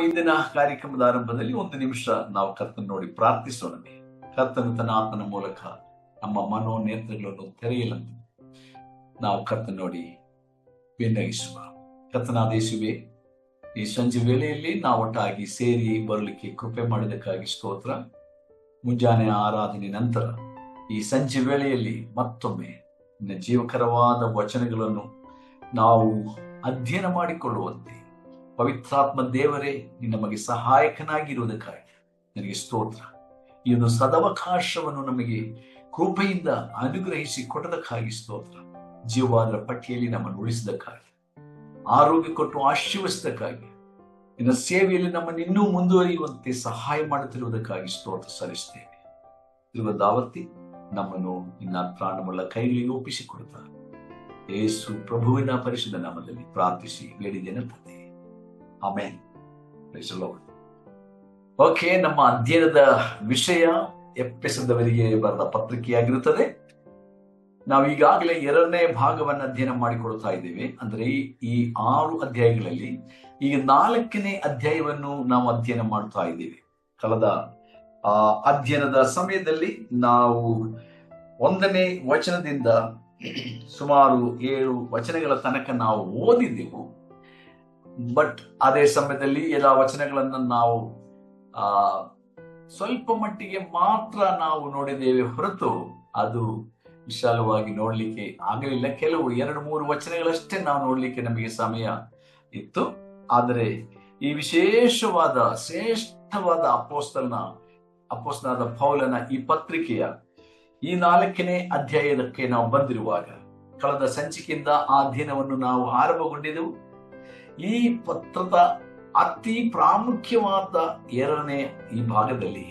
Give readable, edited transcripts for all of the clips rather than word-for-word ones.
ಇಂದಿನ ಕಾರ್ಯಕ್ರಮದ ಆರಂಭದಲ್ಲಿ 1 ನಿಮಿಷ ನಾವು ಕರ್ತನ ನೋಡಿ ಪ್ರಾರ್ಥಿಸೋಣ. ಕರ್ತನು ತನ್ನ ಆತ್ಮನ ಮೂಲಕ ನಮ್ಮ ಮನೋನೇತ್ರಗಳನ್ನು ತೆರೆಯಲಂತೆ ನಾವು ಕರ್ತನ ನೋಡಿ ವಿನಯಿಸುವ. ಕರ್ತನಾದ ಯೇಸುವೇ, ಈ ಸಂಜೆ ವೇಳೆಯಲ್ಲಿ ನಾವು ಒಟ್ಟಾಗಿ ಸೇರಿ ಬರಲಿಕ್ಕೆ ಕೃಪೆ ಮಾಡಿದಕ್ಕಾಗಿ ಸ್ತೋತ್ರ. ಮುಂಜಾನೆ ಆರಾಧನೆ ನಂತರ ಈ ಸಂಜೆ ವೇಳೆಯಲ್ಲಿ ಮತ್ತೊಮ್ಮೆ ನಿನ್ನ ಜೀವಕರವಾದ ವಚನಗಳನ್ನು ನಾವು ಅಧ್ಯಯನ ಮಾಡಿಕೊಳ್ಳುವಂತೆ ಪವಿತ್ರಾತ್ಮ ದೇವರೇ ನಮಗೆ ಸಹಾಯಕನಾಗಿರುವುದಕ್ಕಾಗಿ ನನಗೆ ಸ್ತೋತ್ರ. ಈ ಒಂದು ಸದವಕಾಶವನ್ನು ನಮಗೆ ಕೃಪೆಯಿಂದ ಅನುಗ್ರಹಿಸಿ ಕೊಟ್ಟದಕ್ಕಾಗಿ ಸ್ತೋತ್ರ. ಜೀವವಾದರ ಪಟ್ಟಿಯಲ್ಲಿ ನಮ್ಮನ್ನು ಉಳಿಸಿದಕ್ಕಾಗಿ, ಆರೋಗ್ಯ ಕೊಟ್ಟು ಆಶೀರ್ವದಿಸಿದಕ್ಕಾಗಿ, ನಿನ್ನ ಸೇವೆಯಲ್ಲಿ ನಮ್ಮನ್ನು ಇನ್ನೂ ಮುಂದುವರಿಯುವಂತೆ ಸಹಾಯ ಮಾಡುತ್ತಿರುವುದಕ್ಕಾಗಿ ಸ್ತೋತ್ರ ಸಲ್ಲಿಸುತ್ತೇವೆ. ಇರುವ ದಾವತ್ತಿ ನಮ್ಮನ್ನು ನಿನ್ನ ಪ್ರಾಣವುಳ್ಳ ಕೈಗಳಿಗೆ ಒಪ್ಪಿಸಿಕೊಡುತ್ತಾರೆ. ಯೇಸು ಪ್ರಭುವಿನ ಪರಿಶುದ್ಧ ನಾಮದಲ್ಲಿ ಪ್ರಾರ್ಥಿಸಿ ಬೇಡಿದ್ದೇನೆ ತಂದೆ, amen. Praise the lord. Okay, ನಮ್ಮ ಅಧ್ಯಯನದ ವಿಷಯ ಎಫೆಸದವರಿಗೆ ಬರೆದ ಪತ್ರಿಕೆಯಾಗಿರುತ್ತದೆ. ನಾವು ಈಗಾಗಲೇ 2ನೇ ಭಾಗವನ್ನು ಅಧ್ಯಯನ ಮಾಡಿಕೊಳ್ತಾ ಇದ್ದೇವೆ. ಅಂದ್ರೆ ಈ 6 ಅಧ್ಯಾಯಗಳಲ್ಲಿ ಈಗ 4ನೇ ಅಧ್ಯಾಯವನ್ನು ನಾವು ಅಧ್ಯಯನ ಮಾಡ್ತಾ ಇದ್ದೇವೆ. ಕಳೆದ ಅಧ್ಯಯನದ ಸಮಯದಲ್ಲಿ ನಾವು 1ನೇ ವಚನದಿಂದ ಸುಮಾರು 7 ವಚನಗಳ ತನಕ ನಾವು ಓದಿದ್ದೆವು. ಬಟ್ ಅದೇ ಸಮಯದಲ್ಲಿ ಎಲ್ಲ ವಚನಗಳನ್ನು ನಾವು ಸ್ವಲ್ಪ ಮಟ್ಟಿಗೆ ಮಾತ್ರ ನಾವು ನೋಡಿದ್ದೇವೆ ಹೊರತು ಅದು ವಿಶಾಲವಾಗಿ ನೋಡ್ಲಿಕ್ಕೆ ಆಗಲಿಲ್ಲ. ಕೆಲವು 2-3 ವಚನಗಳಷ್ಟೇ ನಾವು ನೋಡ್ಲಿಕ್ಕೆ ನಮಗೆ ಸಮಯ ಇತ್ತು. ಆದರೆ ಈ ವಿಶೇಷವಾದ ಶ್ರೇಷ್ಠವಾದ ಅಪೊಸ್ತಲನಾದ ಪೌಲನ ಈ ಪತ್ರಿಕೆಯ ಈ 4ನೇ ಅಧ್ಯಾಯಕ್ಕೆ ನಾವು ಬಂದಿರುವಾಗ, ಕಳೆದ ಸಂಚಿಕೆಯಿಂದ ಆ ಅಧ್ಯಯನವನ್ನು ನಾವು ಆರಂಭಗೊಂಡಿದ್ದೆವು. ಈ ಪತ್ರದ ಅತಿ ಪ್ರಾಮುಖ್ಯವಾದ 2ನೇ ಈ ಭಾಗದಲ್ಲಿ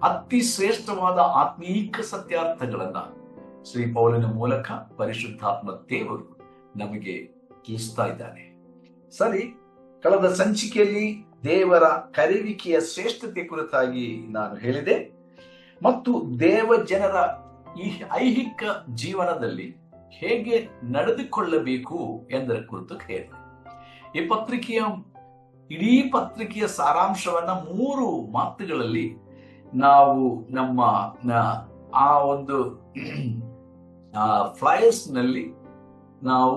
ಅತಿ ಶ್ರೇಷ್ಠವಾದ ಆತ್ಮೀಕ ಸತ್ಯಾರ್ಥಗಳನ್ನ ಶ್ರೀ ಪೌಲನ ಮೂಲಕ ಪರಿಶುದ್ಧಾತ್ಮ ದೇವರು ನಮಗೆ ತಿಳಿಸ್ತಾ ಇದ್ದಾನೆ. ಸರಿ, ಕಳೆದ ಸಂಚಿಕೆಯಲ್ಲಿ ದೇವರ ಕರೆಯುವಿಕೆಯ ಶ್ರೇಷ್ಠತೆ ಕುರಿತಾಗಿ ನಾನು ಹೇಳಿದೆ ಮತ್ತು ದೇವ ಜನರ ಈ ಐಹಿಕ ಜೀವನದಲ್ಲಿ ಹೇಗೆ ನಡೆದುಕೊಳ್ಳಬೇಕು ಎಂದರ ಕುರಿತು ಹೇಳಿದೆ. ಈ ಇಡೀ ಪತ್ರಿಕೆಯ ಸಾರಾಂಶವನ್ನ 3 ಮಾತುಗಳಲ್ಲಿ ನಾವು ನಮ್ಮ ಆ ಒಂದು ಫ್ಲೈಯರ್ಸ್ ನಲ್ಲಿ ನಾವು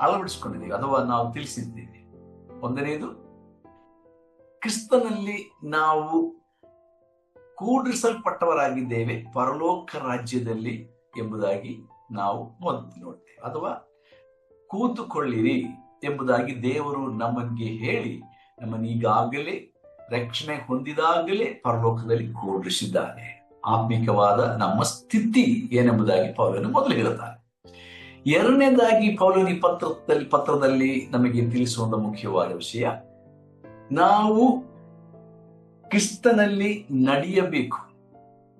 ಅಳವಡಿಸಿಕೊಂಡಿದ್ದೀವಿ ಅಥವಾ ನಾವು ತಿಳಿಸಿದ್ದೀವಿ. 1ನೇದು, ಕ್ರಿಸ್ತನಲ್ಲಿ ನಾವು ಕೂಡಿಸಲ್ಪಟ್ಟವರಾಗಿದ್ದೇವೆ ಪರಲೋಕ ರಾಜ್ಯದಲ್ಲಿ ಎಂಬುದಾಗಿ ನಾವು ನೋಡ್ತೇವೆ. ಅಥವಾ ಕೂತುಕೊಳ್ಳಿರಿ ಎಂಬುದಾಗಿ ದೇವರು ನಮಗೆ ಹೇಳಿ ನಮ್ಮನ್ನು ಈಗಾಗಲೇ ರಕ್ಷಣೆ ಹೊಂದಿದಾಗಲೇ ಪರಲೋಕದಲ್ಲಿ ಕೂಡಿಸಿದ್ದಾನೆ. ಆತ್ಮಿಕವಾದ ನಮ್ಮ ಸ್ಥಿತಿ ಏನೆಂಬುದಾಗಿ ಪೌಲನು ಮೊದಲು ಹೇಳುತ್ತಾನೆ. 2ನೇದಾಗಿ ಪೌಲನ ಈ ಪತ್ರದಲ್ಲಿ ನಮಗೆ ತಿಳಿಸುವ ಮುಖ್ಯವಾದ ವಿಷಯ, ನಾವು ಕ್ರಿಸ್ತನಲ್ಲಿ ನಡೆಯಬೇಕು.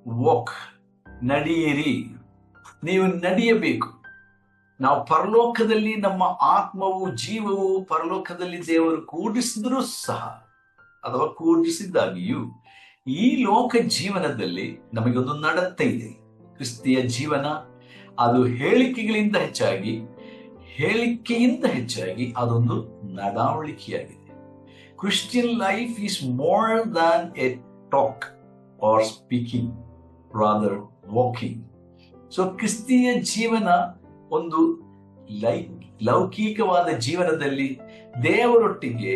ವಾಕ್, ನಡೆಯಿರಿ, ನೀವು ನಡೆಯಬೇಕು. ನಾವು ಪರಲೋಕದಲ್ಲಿ ನಮ್ಮ ಆತ್ಮವು ಜೀವವು ಪರಲೋಕದಲ್ಲಿ ದೇವರು ಕೂಡಿಸಿದರೂ ಸಹ ಅಥವಾ ಕೂಡಿಸಿದ್ದಾಗಿಯೂ ಈ ಲೋಕ ಜೀವನದಲ್ಲಿ ನಮಗೊಂದು ನಡತೆ ಇದೆ. ಕ್ರಿಸ್ತಿಯ ಜೀವನ ಅದು ಹೇಳಿಕೆಯಿಂದ ಹೆಚ್ಚಾಗಿ ಅದೊಂದು ನಡಾವಳಿಕೆಯಾಗಿದೆ. Christian life is more than a talk or speaking, rather walking. So ಕ್ರಿಸ್ತಿಯ ಜೀವನ ಒಂದು ಲೌಕಿಕವಾದ ಜೀವನದಲ್ಲಿ ದೇವರೊಟ್ಟಿಗೆ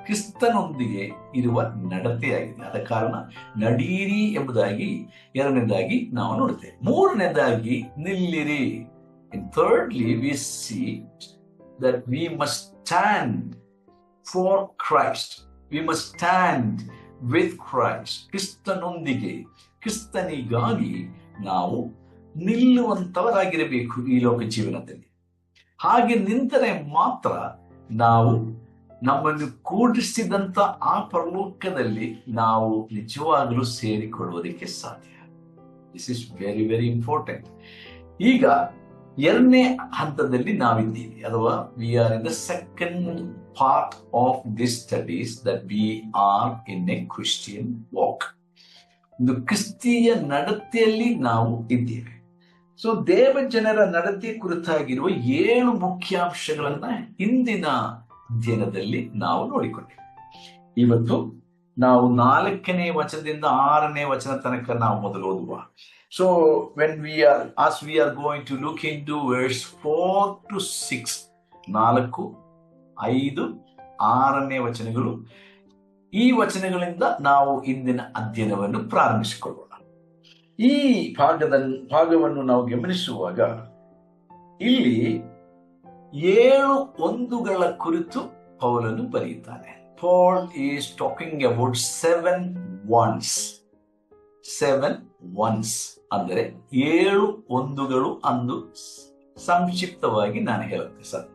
ಕ್ರಿಸ್ತನೊಂದಿಗೆ ಇರುವ ನಡತೆಯಾಗಿದೆ. ಆದ ಕಾರಣ ನಡೀರಿ ಎಂಬುದಾಗಿ 2ನೇದಾಗಿ ನಾವು ನೋಡುತ್ತೇವೆ. 3ನೇದಾಗಿ ನಿಲ್ಲಿರಿ. And thirdly, we see that we must stand for Christ. We must stand with Christ. ಕ್ರಿಸ್ತನೊಂದಿಗೆ, ಕ್ರಿಸ್ತನಿಗಾಗಿ ನಾವು ನಿಲ್ಲುವಂತವರಾಗಿರಬೇಕು ಈ ಲೋಕ ಜೀವನದಲ್ಲಿ. ಹಾಗೆ ನಿಂತರೆ ಮಾತ್ರ ನಾವು ನಮ್ಮನ್ನು ಕೂಡಿಸಿದಂತ ಆ ಪರಲೋಕದಲ್ಲಿ ನಾವು ನಿಜವಾಗಲೂ ಸೇರಿಕೊಳ್ಳುವುದಕ್ಕೆ ಸಾಧ್ಯ. This is very very important. ಈಗ 2ನೇ ಹಂತದಲ್ಲಿ ನಾವಿದ್ದೀವಿ, ಅಥವಾ we are in the second part of this studies that we are in a Christian walk. ಒಂದು ಕ್ರಿಸ್ತಿಯ ನಡತೆಯಲ್ಲಿ ನಾವು ಇದ್ದೇವೆ. ಸೊ ದೇವ ಜನರ ನಡತೆ ಕುರಿತಾಗಿರುವ 7 ಮುಖ್ಯಾಂಶಗಳನ್ನ ಇಂದಿನ ಅಧ್ಯಯನದಲ್ಲಿ ನಾವು ನೋಡಿಕೊಂಡೆವು. ಇವತ್ತು ನಾವು 4ನೇ ವಚನದಿಂದ 6ನೇ ವಚನ ತನಕ ನಾವು ಮೊದಲು ಓದುವ. So as we are going to look into verse 4 to 6, 4, 5, 6ನೇ ವಚನಗಳು, ಈ ವಚನಗಳಿಂದ ನಾವು ಇಂದಿನ ಅಧ್ಯಯನವನ್ನು ಪ್ರಾರಂಭಿಸಿಕೊಳ್ಳೋಣ. ಈ ಭಾಗವನ್ನು ನಾವು ಗಮನಿಸುವಾಗ ಇಲ್ಲಿ 7 ಒಂದುಗಳ ಕುರಿತು ಪೌಲನು ಬರೆಯುತ್ತಾನೆ. Paul is talking about 7 ones. 7 ones ಅಂದರೆ 7 ಒಂದುಗಳು ಅಂದು ಸಂಕ್ಷಿಪ್ತವಾಗಿ ನಾನು ಹೇಳುತ್ತೆ ಸರ್.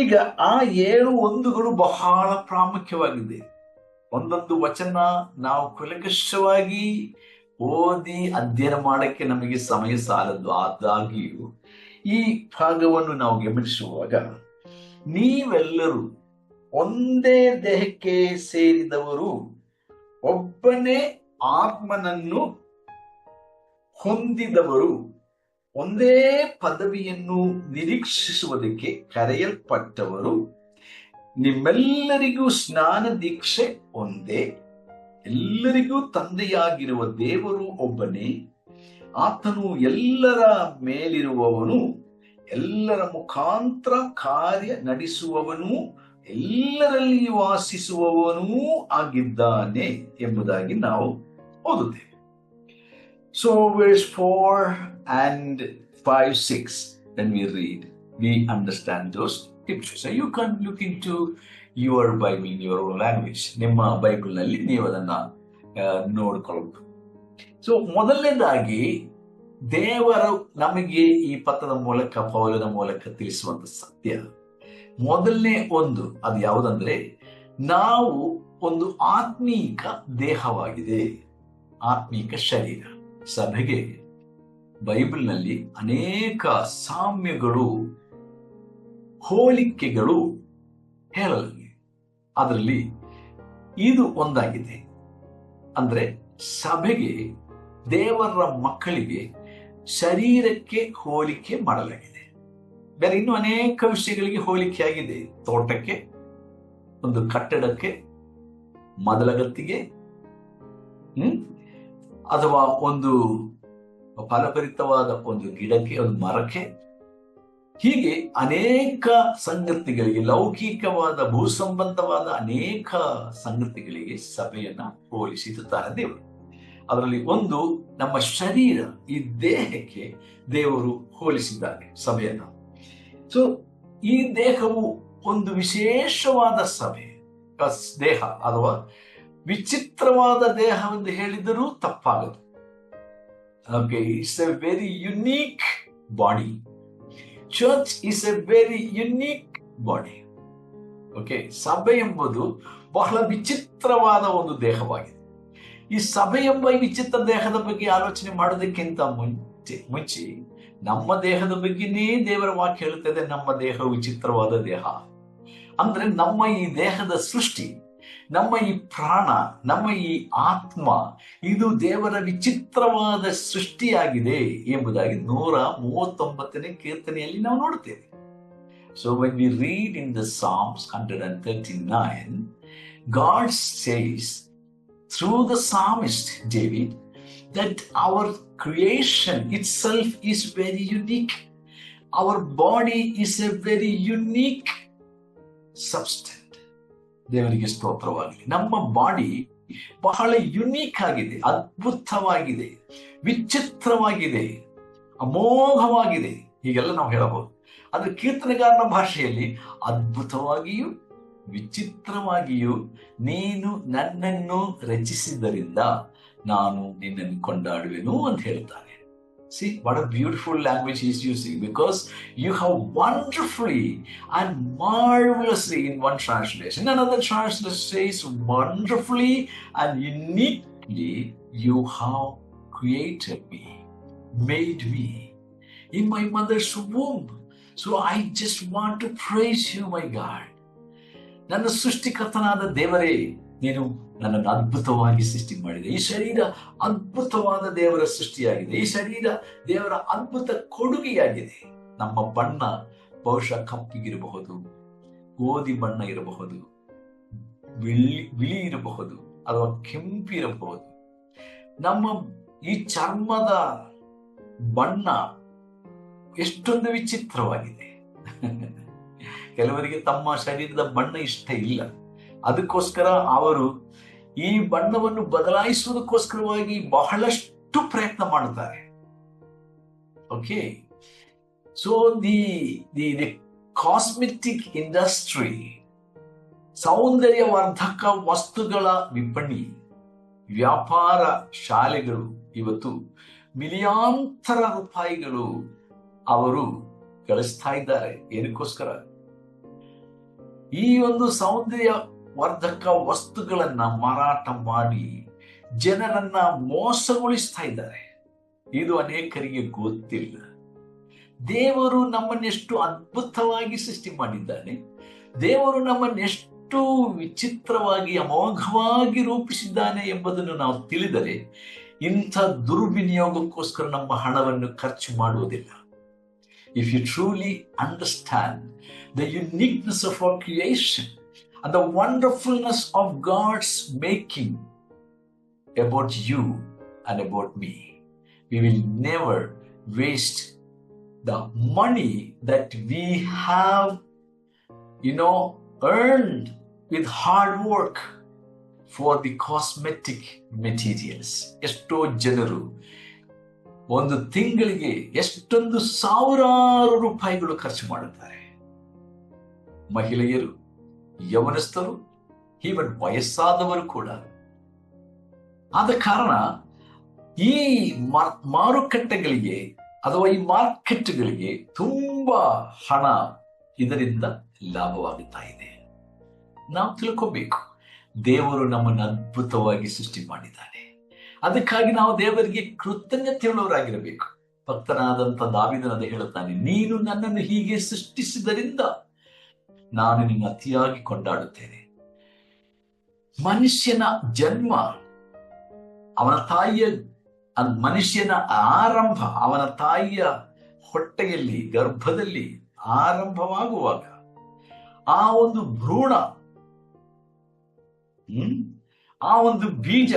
ಈಗ ಆ 7 ಒಂದುಗಳು ಬಹಳ ಪ್ರಾಮುಖ್ಯವಾಗಿದೆ. ಒಂದೊಂದು ವಚನ ನಾವು ಕುಲಕಷವಾಗಿ ಓದಿ ಅಧ್ಯಯನ ಮಾಡಕ್ಕೆ ನಮಗೆ ಸಮಯ ಸಾಲದು. ಆದಾಗಿಯೂ ಈ ಭಾಗವನ್ನು ನಾವು ಗಮನಿಸುವಾಗ, ನೀವೆಲ್ಲರೂ ಒಂದೇ ದೇಹಕ್ಕೆ ಸೇರಿದವರು, ಒಬ್ಬನೇ ಆತ್ಮನನ್ನು ಹೊಂದಿದವರು, ಒಂದೇ ಪದವಿಯನ್ನು ನಿರೀಕ್ಷಿಸುವುದಕ್ಕೆ ಕರೆಯಲ್ಪಟ್ಟವರು, ನಿಮ್ಮೆಲ್ಲರಿಗೂ ಸ್ನಾನ ದೀಕ್ಷೆ ಒಂದೇ, ಎಲ್ಲರಿಗೂ ತಂದೆಯಾಗಿರುವ ದೇವರು ಒಬ್ಬನೇ, ಆತನು ಎಲ್ಲರ ಮೇಲಿರುವವನು, ಎಲ್ಲರ ಮುಖಾಂತರ ಕಾರ್ಯ ನಡೆಸುವವನು, ಎಲ್ಲರಲ್ಲಿ ವಾಸಿಸುವವನೂ ಆಗಿದ್ದಾನೆ ಎಂಬುದಾಗಿ ನಾವು ಓದುತ್ತೇವೆ. So verse 4 and 5, 6, when we read, we understand those scriptures. So you can look into your Bible in your own language. ನಿಮ್ಮ ಬೈಬಲ್ ನಲ್ಲಿ ನೀವು ಅದನ್ನ ನೋಡ್ಕೊಳ್ಬಹುದು. ಸೊ ಮೊದಲನೇದಾಗಿ ದೇವರು ನಮಗೆ ಈ ಪತ್ರದ ಮೂಲಕ, ಪೌಲನ ಮೂಲಕ ತಿಳಿಸುವಂತ ಸತ್ಯ, ಮೊದಲನೇ ಒಂದು ಅದು ಯಾವುದಂದ್ರೆ, ನಾವು ಒಂದು ಆತ್ಮೀಕ ದೇಹವಾಗಿದೆ, ಆತ್ಮೀಕ ಶರೀರ. ಸಭೆಗೆ ಬೈಬಲ್ನಲ್ಲಿ ಅನೇಕ ಸಾಮ್ಯಗಳು, ಹೋಲಿಕೆಗಳು ಹೇಳಲಾಗಿದೆ. ಅದರಲ್ಲಿ ಇದು ಒಂದಾಗಿದೆ. ಅಂದ್ರೆ ಸಭೆಗೆ, ದೇವರ ಮಕ್ಕಳಿಗೆ ಶರೀರಕ್ಕೆ ಹೋಲಿಕೆ ಮಾಡಲಾಗಿದೆ. ಬೇರೆ ಇನ್ನೂ ಅನೇಕ ವಿಷಯಗಳಿಗೆ ಹೋಲಿಕೆ ಆಗಿದೆ. ತೋಟಕ್ಕೆ, ಒಂದು ಕಟ್ಟಡಕ್ಕೆ, ಮದಲಗತ್ತಿಗೆ, ಅಥವಾ ಒಂದು ಫಲಭರಿತವಾದ ಒಂದು ಗಿಡಕ್ಕೆ, ಒಂದು ಮರಕ್ಕೆ, ಹೀಗೆ ಅನೇಕ ಸಂಗತಿಗಳಿಗೆ, ಲೌಕಿಕವಾದ ಭೂ ಸಂಬಂಧವಾದ ಅನೇಕ ಸಂಗತಿಗಳಿಗೆ ಸಭೆಯನ್ನ ಹೋಲಿಸಿರುತ್ತಾರೆ ದೇವರು. ಅದರಲ್ಲಿ ಒಂದು ನಮ್ಮ ಶರೀರ, ಈ ದೇಹಕ್ಕೆ ದೇವರು ಹೋಲಿಸಿದ್ದಾರೆ ಸಭೆಯನ್ನ. ಸೊ ಈ ದೇಹವು ಒಂದು ವಿಶೇಷವಾದ ಸಭೆ, ದೇಹ, ಅಥವಾ ವಿಚಿತ್ರವಾದ ದೇಹ ಎಂದು ಹೇಳಿದರೂ ತಪ್ಪಾಗದು. Okay, it's a very unique body. Church is a very unique body. Okay, ಸಭೆ ಎಂಬುದು ಬಹಳ ವಿಚಿತ್ರವಾದ ಒಂದು ದೇಹವಾಗಿದೆ. ಈ ಸಭೆ ಎಂಬ ಈ ವಿಚಿತ್ರ ದೇಹದ ಬಗ್ಗೆ ಆಲೋಚನೆ ಮಾಡೋದಕ್ಕಿಂತ ಮುಂಚೆ ನಮ್ಮ ದೇಹದ ಬಗ್ಗೆನೇ ದೇವರ ವಾಕ್ಯ ಹೇಳುತ್ತದೆ, ನಮ್ಮ ದೇಹ ವಿಚಿತ್ರವಾದ ದೇಹ. ಅಂದ್ರೆ ನಮ್ಮ ಈ ದೇಹದ ಸೃಷ್ಟಿ, ನಮ್ಮ ಈ ಪ್ರಾಣ, ನಮ್ಮ ಈ ಆತ್ಮ, ಇದು ದೇವರ ವಿಚಿತ್ರವಾದ ಸೃಷ್ಟಿಯಾಗಿದೆ ಎಂಬುದಾಗಿ 139ನೇ ಕೀರ್ತನೆಯಲ್ಲಿ ನಾವು ನೋಡುತ್ತೇವೆ. So when we read in the Psalms 139, God says through the psalmist David that our creation itself is very unique. Our body is a very unique substance. ದೇವರಿಗೆ ಸ್ತೋತ್ರವಾಗಲಿ. ನಮ್ಮ ಬಾಡಿ ಬಹಳ ಯುನೀಕ್ ಆಗಿದೆ, ಅದ್ಭುತವಾಗಿದೆ, ವಿಚಿತ್ರವಾಗಿದೆ, ಅಮೋಘವಾಗಿದೆ, ಹೀಗೆಲ್ಲ ನಾವು ಹೇಳಬಹುದು. ಆದ್ರೆ ಕೀರ್ತನೆಗಾರನ ಭಾಷೆಯಲ್ಲಿ ಅದ್ಭುತವಾಗಿಯೂ ವಿಚಿತ್ರವಾಗಿಯೂ ನೀನು ನನ್ನನ್ನು ರಚಿಸಿದ್ದರಿಂದ ನಾನು ನಿನ್ನನ್ನು ಕೊಂಡಾಡುವೆನು ಅಂತ ಹೇಳ್ತಾನೆ. See what a beautiful language he is using, because you have wonderfully and marvelously in one translation. Another translation says wonderfully and uniquely you have created me, made me in my mother's womb. So I just want to praise you, my God. ನನ್ನ ಸೃಷ್ಟಿಕರ್ತನಾದ ದೇವರೇ, ನೀನು ನನ್ನನ್ನು ಅದ್ಭುತವಾಗಿ ಸೃಷ್ಟಿ ಮಾಡಿದೆ. ಈ ಶರೀರ ಅದ್ಭುತವಾದ ದೇವರ ಸೃಷ್ಟಿಯಾಗಿದೆ. ಈ ಶರೀರ ದೇವರ ಅದ್ಭುತ ಕೊಡುಗೆಯಾಗಿದೆ. ನಮ್ಮ ಬಣ್ಣ ಬಹುಶಃ ಕಪ್ಪಿಗಿರಬಹುದು, ಗೋಧಿ ಬಣ್ಣ ಇರಬಹುದು, ಬಿಳಿ ಇರಬಹುದು ಅಥವಾ ಕೆಂಪಿರಬಹುದು. ನಮ್ಮ ಈ ಚರ್ಮದ ಬಣ್ಣ ಎಷ್ಟೊಂದು ವಿಚಿತ್ರವಾಗಿದೆ. ಕೆಲವರಿಗೆ ತಮ್ಮ ಶರೀರದ ಬಣ್ಣ ಇಷ್ಟ ಇಲ್ಲ, ಅದಕ್ಕೋಸ್ಕರ ಅವರು ಈ ಬಣ್ಣವನ್ನು ಬದಲಾಯಿಸುವುದಕ್ಕೋಸ್ಕರವಾಗಿ ಬಹಳಷ್ಟು ಪ್ರಯತ್ನ ಮಾಡುತ್ತಾರೆ. Okay, so the cosmetic industry, ಸೌಂದರ್ಯವರ್ಧಕ ವಸ್ತುಗಳ ವಿಪಣಿ, ವ್ಯಾಪಾರ ಶಾಲೆಗಳು ಇವತ್ತು ಮಿಲಿಯಾಂತರ ರೂಪಾಯಿಗಳು ಅವರು ಗಳಿಸ್ತಾ ಇದ್ದಾರೆ. ಏನಕ್ಕೋಸ್ಕರ? ಈ ಒಂದು ಸೌಂದರ್ಯ ವರ್ಧಕ ವಸ್ತುಗಳನ್ನ ಮಾರಾಟ ಮಾಡಿ ಜನರನ್ನ ಮೋಸಗೊಳಿಸ್ತಾ ಇದ್ದಾರೆ. ಇದು ಅನೇಕರಿಗೆ ಗೊತ್ತಿಲ್ಲ. ದೇವರು ನಮ್ಮನ್ನೆಷ್ಟು ಅದ್ಭುತವಾಗಿ ಸೃಷ್ಟಿ ಮಾಡಿದ್ದಾನೆ, ದೇವರು ನಮ್ಮನ್ನೆಷ್ಟು ವಿಚಿತ್ರವಾಗಿ ಅಮೋಘವಾಗಿ ರೂಪಿಸಿದ್ದಾನೆ ಎಂಬುದನ್ನು ನಾವು ತಿಳಿದರೆ ಇಂಥ ದುರ್ವಿನಿಯೋಗಕ್ಕೋಸ್ಕರ ನಮ್ಮ ಹಣವನ್ನು ಖರ್ಚು ಮಾಡುವುದಿಲ್ಲ. If you truly understand the uniqueness of our creation and the wonderfulness of God's making about you and about me, we will never waste the money that we have, earned with hard work for the cosmetic materials. ಎಷ್ಟೋ ಜನರು ಒಂದು ತಿಂಗಳಿಗೆ ಎಷ್ಟೊಂದು ಸಾವಿರಾರು ರೂಪಾಯಿಗಳು ಖರ್ಚು ಮಾಡುತ್ತಾರೆ. ಮಹಿಳೆಯರು, ಯವನಸ್ಥರು, ಈವನ್ ವಯಸ್ಸಾದವರು ಕೂಡ. ಆದ ಕಾರಣ ಈ ಮಾರುಕಟ್ಟೆಗಳಿಗೆ ಅಥವಾ ಈ ಮಾರ್ಕೆಟ್ಗಳಿಗೆ ತುಂಬಾ ಹಣ ಇದರಿಂದ ಲಾಭವಾಗುತ್ತಾ ಇದೆ. ನಾವು ತಿಳ್ಕೋಬೇಕು, ದೇವರು ನಮ್ಮನ್ನು ಅದ್ಭುತವಾಗಿ ಸೃಷ್ಟಿ ಮಾಡಿದ್ದಾನೆ. ಅದಕ್ಕಾಗಿ ನಾವು ದೇವರಿಗೆ ಕೃತಜ್ಞತೆಯುಳ್ಳವರಾಗಿರಬೇಕು. ಭಕ್ತನಾದಂಥ ದಾವೀದನು ಹೇಳುತ್ತಾನೆ, ನೀನು ನನ್ನನ್ನು ಹೀಗೆ ಸೃಷ್ಟಿಸಿದರಿಂದ ನಾನು ನಿನ್ನ ಅತಿಯಾಗಿ ಕೊಂಡಾಡುತ್ತೇನೆ. ಮನುಷ್ಯನ ಜನ್ಮ, ಅವನ ತಾಯಿಯ ಮನುಷ್ಯನ ಆರಂಭ, ಅವನ ತಾಯಿಯ ಹೊಟ್ಟೆಯಲ್ಲಿ ಗರ್ಭದಲ್ಲಿ ಆರಂಭವಾಗುವಾಗ ಆ ಒಂದು ಭ್ರೂಣ, ಆ ಒಂದು ಬೀಜ,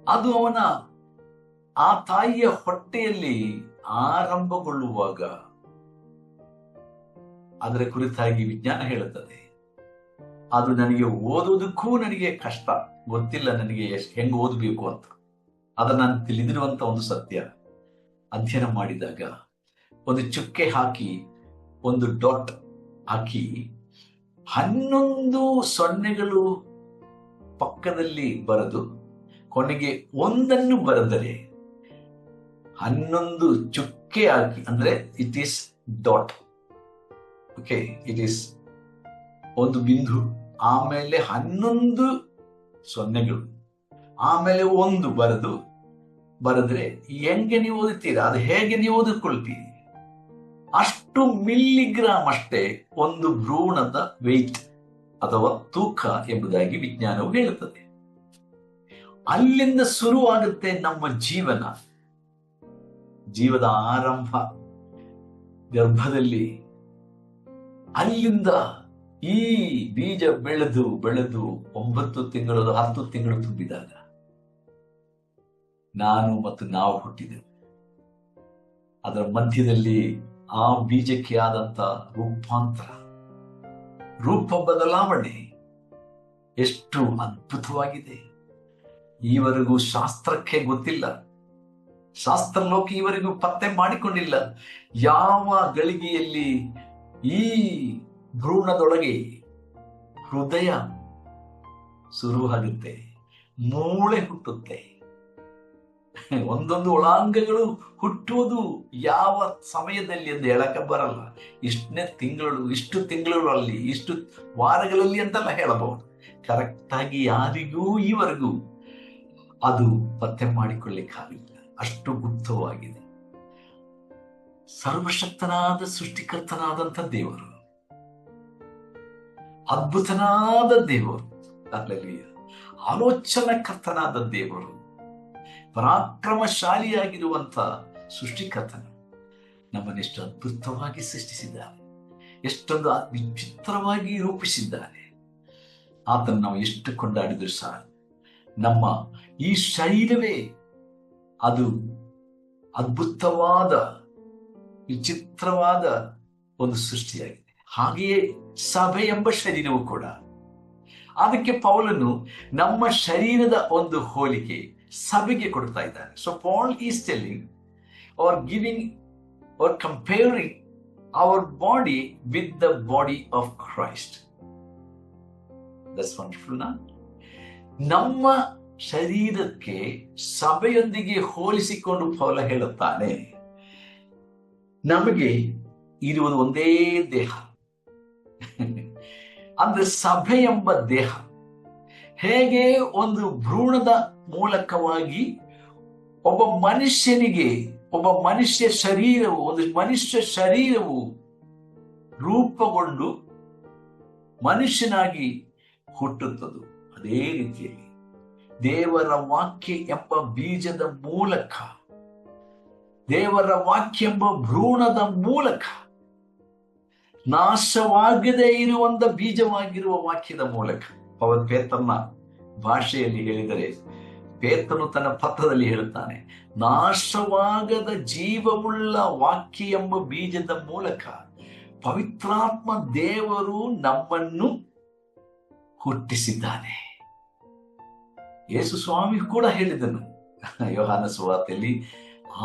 ಅದು ಅವನ ಆ ತಾಯಿಯ ಹೊಟ್ಟೆಯಲ್ಲಿ ಆರಂಭಗೊಳ್ಳುವಾಗ ಅದರ ಕುರಿತಾಗಿ ವಿಜ್ಞಾನ ಹೇಳುತ್ತದೆ. ಅದು ನನಗೆ ಓದೋದಕ್ಕೂ ನನಗೆ ಕಷ್ಟ, ಗೊತ್ತಿಲ್ಲ ನನಗೆ ಹೆಂಗೆ ಓದಬೇಕು ಅಂತ. ಅದನ್ನ ನಾನು ತಿಳಿದಿರುವಂತ ಒಂದು ಸತ್ಯ. ಅಧ್ಯಯನ ಮಾಡಿದಾಗ ಒಂದು ಚುಕ್ಕೆ ಹಾಕಿ, ಒಂದು ಡಾಟ್ ಹಾಕಿ 11 ಸೊನ್ನೆಗಳು ಪಕ್ಕದಲ್ಲಿ ಬರೆದು ಕೊನೆಗೆ ಒಂದನ್ನು ಬರೆದರೆ 11 ಚುಕ್ಕೆ ಹಾಕಿ, ಅಂದ್ರೆ it is dot. Okay, it is ಒಂದು ಬಿಂದು, ಆಮೇಲೆ 11 ಸೊನ್ನೆಗಳು, ಆಮೇಲೆ ಒಂದು ಬರೆದ್ರೆ ಹೆಂಗೆ ನೀವು ಓದುತ್ತೀರಾ, ಅದು ಹೇಗೆ ನೀವು ಓದಿಕೊಳ್ತೀರಿ? ಅಷ್ಟು ಮಿಲ್ಲಿಗ್ರಾಮ್ ಅಷ್ಟೇ ಒಂದು ಭ್ರೂಣದ ವೆಯ್ಟ್ ಅಥವಾ ತೂಕ ಎಂಬುದಾಗಿ ವಿಜ್ಞಾನವು ಹೇಳುತ್ತದೆ. ಅಲ್ಲಿಂದ ಶುರುವಾಗುತ್ತೆ ನಮ್ಮ ಜೀವದ ಆರಂಭ ಗರ್ಭದಲ್ಲಿ. ಅಲ್ಲಿಂದ ಈ ಬೀಜ ಬೆಳೆದು 9 ತಿಂಗಳು 10 ತಿಂಗಳು ತುಂಬಿದಾಗ ನಾನು ಮತ್ತು ನಾವು ಹುಟ್ಟಿದೆವು. ಅದರ ಮಧ್ಯದಲ್ಲಿ ಆ ಬೀಜಕ್ಕೆ ಆದಂತ ರೂಪಾಂತರ, ರೂಪ ಬದಲಾವಣೆ ಎಷ್ಟು ಅದ್ಭುತವಾಗಿದೆ. ಈವರೆಗೂ ಶಾಸ್ತ್ರಕ್ಕೆ ಗೊತ್ತಿಲ್ಲ, ಶಾಸ್ತ್ರಲೋಕ ಈವರೆಗೂ ಪತ್ತೆ ಮಾಡಿಕೊಂಡಿಲ್ಲ ಯಾವ ಗಳಿಗೆಯಲ್ಲಿ ಈ ಭ್ರೂಣದೊಳಗೆ ಹೃದಯ ಶುರುವಾಗುತ್ತೆ, ಮೂಳೆ ಹುಟ್ಟುತ್ತೆ, ಒಂದೊಂದು ಒಳಾಂಗಗಳು ಹುಟ್ಟುವುದು ಯಾವ ಸಮಯದಲ್ಲಿ ಎಂದು ಹೇಳಕ್ಕೆ ಬರಲ್ಲ. ಇಷ್ಟು ತಿಂಗಳಲ್ಲಿ ಇಷ್ಟು ವಾರಗಳಲ್ಲಿ ಅಂತೆಲ್ಲ ಹೇಳಬಹುದು. ಕರೆಕ್ಟಾಗಿ ಯಾರಿಗೂ ಈವರೆಗೂ ಅದು ಪತ್ತೆ ಮಾಡಿಕೊಳ್ಳಿಕ್ಕಾಗಿಲ್ಲ, ಅಷ್ಟು ಗುಪ್ತವಾಗಿದೆ. ಸರ್ವಶಕ್ತನಾದ ಸೃಷ್ಟಿಕರ್ತನಾದಂಥ ದೇವರು, ಅದ್ಭುತನಾದ ದೇವರು, ಅಲ್ಲಲ್ಲಿಯ ಆಲೋಚನಕರ್ತನಾದ ದೇವರು, ಪರಾಕ್ರಮಶಾಲಿಯಾಗಿರುವಂತ ಸೃಷ್ಟಿಕರ್ತನು ನಮ್ಮನ್ನೆಷ್ಟು ಅದ್ಭುತವಾಗಿ ಸೃಷ್ಟಿಸಿದ್ದಾನೆ, ಎಷ್ಟೊಂದು ವಿಚಿತ್ರವಾಗಿ ರೂಪಿಸಿದ್ದಾನೆ. ಆತನ ನಾವು ಎಷ್ಟು ಕೊಂಡಾಡಿದ್ರು ಸಹ ನಮ್ಮ ಈ ಶರೀರವೇ ಅದು ಅದ್ಭುತವಾದ ವಿಚಿತ್ರವಾದ ಒಂದು ಸೃಷ್ಟಿಯಾಗಿದೆ. ಹಾಗೆಯೇ ಸಭೆ ಎಂಬ ಶರೀರವು ಕೂಡ. ಅದಕ್ಕೆ ಪೌಲನು ನಮ್ಮ ಶರೀರದ ಒಂದು ಹೋಲಿಕೆ ಸಭೆಗೆ ಕೊಡ್ತಾ ಇದ್ದಾನೆ. So Paul is telling or giving or comparing our body with the body of Christ. That's wonderful, na? ನಮ್ಮ ಶರೀರಕ್ಕೆ ಸಭೆಯೊಂದಿಗೆ ಹೋಲಿಸಿಕೊಂಡು ಪೌಲ ಹೇಳುತ್ತಾನೆ, ನಮಗೆ ಇರುವುದು ಒಂದೇ ದೇಹ. ಅಂದ್ರೆ ಸಭೆ ಎಂಬ ದೇಹ ಹೇಗೆ ಒಂದು ಭ್ರೂಣದ ಮೂಲಕವಾಗಿ ಒಬ್ಬ ಮನುಷ್ಯ ಶರೀರವು ರೂಪುಗೊಂಡು ಮನುಷ್ಯನಾಗಿ ಹುಟ್ಟುತ್ತದೆ, ಅದೇ ರೀತಿಯಲ್ಲಿ ದೇವರ ವಾಕ್ಯ ಎಂಬ ಬೀಜದ ಮೂಲಕ, ದೇವರ ವಾಕ್ಯ ಎಂಬ ಭ್ರೂಣದ ಮೂಲಕ, ನಾಶವಾಗದೇ ಇರುವಂತ ಬೀಜವಾಗಿರುವ ವಾಕ್ಯದ ಮೂಲಕ, ಪೇತ್ರನ ಭಾಷೆಯಲ್ಲಿ ಹೇಳಿದರೆ, ಪೇತ್ರನು ತನ್ನ ಪತ್ರದಲ್ಲಿ ಹೇಳುತ್ತಾನೆ, ನಾಶವಾಗದ ಜೀವವುಳ್ಳ ವಾಕ್ಯ ಎಂಬ ಬೀಜದ ಮೂಲಕ ಪವಿತ್ರಾತ್ಮ ದೇವರು ನಮ್ಮನ್ನು ಹುಟ್ಟಿಸಿದ್ದಾನೆ. ಯೇಸು ಸ್ವಾಮಿ ಕೂಡ ಹೇಳಿದನು ಯೋಹಾನ ಸುವಾರ್ತೆಯಲ್ಲಿ,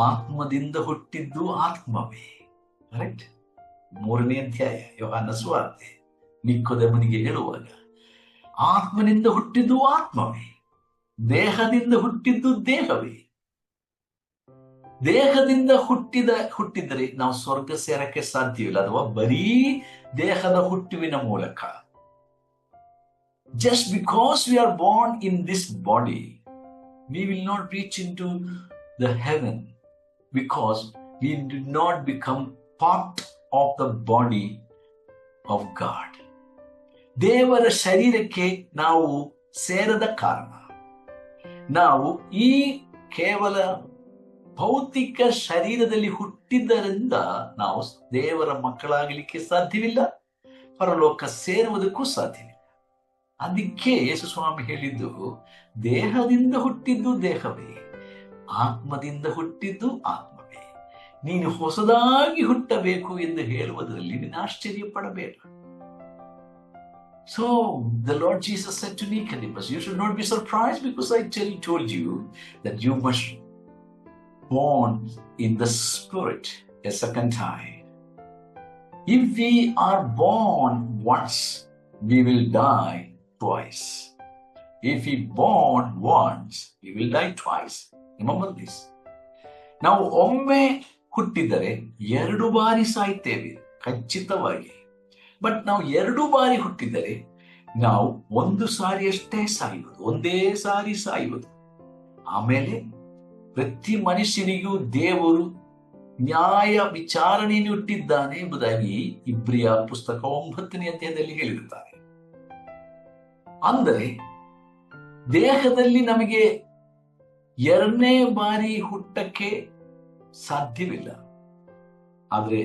ಆತ್ಮದಿಂದ ಹುಟ್ಟಿದ್ದು ಆತ್ಮವೇ. ಕರೆಕ್ಟ್? 3ನೇ ಅಧ್ಯಾಯ ಯೋಹಾನ ಸುವಾರ್ತೆ ನಿಕೋದೇಮನಿಗೆ ಹೇಳುವಾಗ, ಆತ್ಮನಿಂದ ಹುಟ್ಟಿದ್ದು ಆತ್ಮವೇ, ದೇಹದಿಂದ ಹುಟ್ಟಿದ್ದು ದೇಹವೇ. ದೇಹದಿಂದ ಹುಟ್ಟಿದರೆ ನಾವು ಸ್ವರ್ಗ ಸೇರಕ್ಕೆ ಸಾಧ್ಯವಿಲ್ಲ, ಅಥವಾ ಬರೀ ದೇಹದ ಹುಟ್ಟುವಿನ ಮೂಲಕ. Just because we are born in this body, we will not reach into the heaven, because we do not become part of the body of God. ದೇವರ ಶರೀರಕ್ಕೆ ನಾವು ಸೇರದ ಕಾರಣ ನಾವು ಈ ಕೇವಲ ಭೌತಿಕ ಶರೀರದಲ್ಲಿ ಹುಟ್ಟಿದ್ದರಿಂದ ನಾವು ದೇವರ ಮಕ್ಕಳಾಗಲಿಕ್ಕೆ ಸಾಧ್ಯವಿಲ್ಲ, ಪರಲೋಕ ಸೇರುವುದಕ್ಕೂ ಸಾಧ್ಯವಿಲ್ಲ. ಅದಕ್ಕೆ ಯೇಸು ಸ್ವಾಮಿ ಹೇಳಿದ್ದು, ದೇಹದಿಂದ ಹುಟ್ಟಿದ್ದು ದೇಹವೇ, ಆತ್ಮದಿಂದ ಹುಟ್ಟಿದ್ದು ಆತ್ಮವೇ. ನೀನು ಹೊಸದಾಗಿ ಹುಟ್ಟಬೇಕು ಎಂದು ಹೇಳುವುದರಲ್ಲಿ ನೀನು ಆಶ್ಚರ್ಯ ಪಡಬೇಡ. So the Lord Jesus said to Nicodemus, you should not be surprised because I told you that you must born in the Spirit a second time. If we are born once, we will die twice. If we born once, we will die twice. Remember this. ನಾವು ಒಮ್ಮೆ ಹುಟ್ಟಿದರೆ 2 ಬಾರಿ ಸಾಯ್ತೇವೆ ಖಚಿತವಾಗಿ. But ನಾವು 2 ಬಾರಿ ಹುಟ್ಟಿದರೆ ನಾವು 1 ಸಾರಿ ಅಷ್ಟೇ ಸಾಯುವುದು, ಒಂದೇ ಸಾರಿ ಸಾಯುವುದು. ಆಮೇಲೆ ಪ್ರತಿ ಮನುಷ್ಯನಿಗೂ ದೇವರು ನ್ಯಾಯ ವಿಚಾರಣೆಯನ್ನು ಇಟ್ಟಿದ್ದಾನೆ ಎಂಬುದಾಗಿ ಇಬ್ರಿಯ ಪುಸ್ತಕ 9ನೇ ಅಧ್ಯಾಯದಲ್ಲಿ ಹೇಳಿರುತ್ತಾರೆ. ಅಂದರೆ ದೇಹದಲ್ಲಿ ನಮಗೆ 2ನೇ ಬಾರಿ ಹುಟ್ಟಕ್ಕೆ ಸಾಧ್ಯವಿಲ್ಲ, ಆದ್ರೆ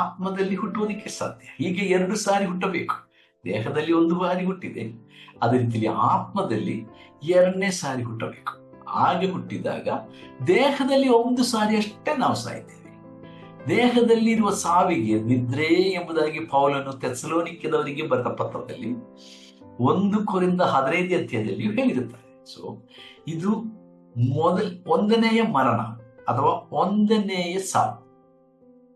ಆತ್ಮದಲ್ಲಿ ಹುಟ್ಟುವುದಕ್ಕೆ ಸಾಧ್ಯ. ಹೀಗೆ 2 ಸಾರಿ ಹುಟ್ಟಬೇಕು. ದೇಹದಲ್ಲಿ 1 ಬಾರಿ ಹುಟ್ಟಿದೆ, ಅದೇ ರೀತಿಯಲ್ಲಿ ಆತ್ಮದಲ್ಲಿ 2ನೇ ಸಾರಿ ಹುಟ್ಟಬೇಕು. ಹಾಗೆ ಹುಟ್ಟಿದಾಗ ದೇಹದಲ್ಲಿ 1 ಸಾರಿ ಅಷ್ಟೇ ನಾವು ಸಾಯ್ತೇವೆ. ದೇಹದಲ್ಲಿರುವ ಸಾವಿಗೆ ನಿದ್ರೆ ಎಂಬುದಾಗಿ ಪೌಲನು ಥೆಸಲೋನಿಕದವರಿಗೆ ಬರೆದ ಪತ್ರದಲ್ಲಿ 1 ಕೊರಿಂಥ 15ನೇ ಅಧ್ಯಾಯದಲ್ಲಿ ಹೇಳಿರುತ್ತಾರೆ. ಸೊ ಇದು 1ನೆಯ ಮರಣ ಅಥವಾ 1ನೆಯ ಸಾವು.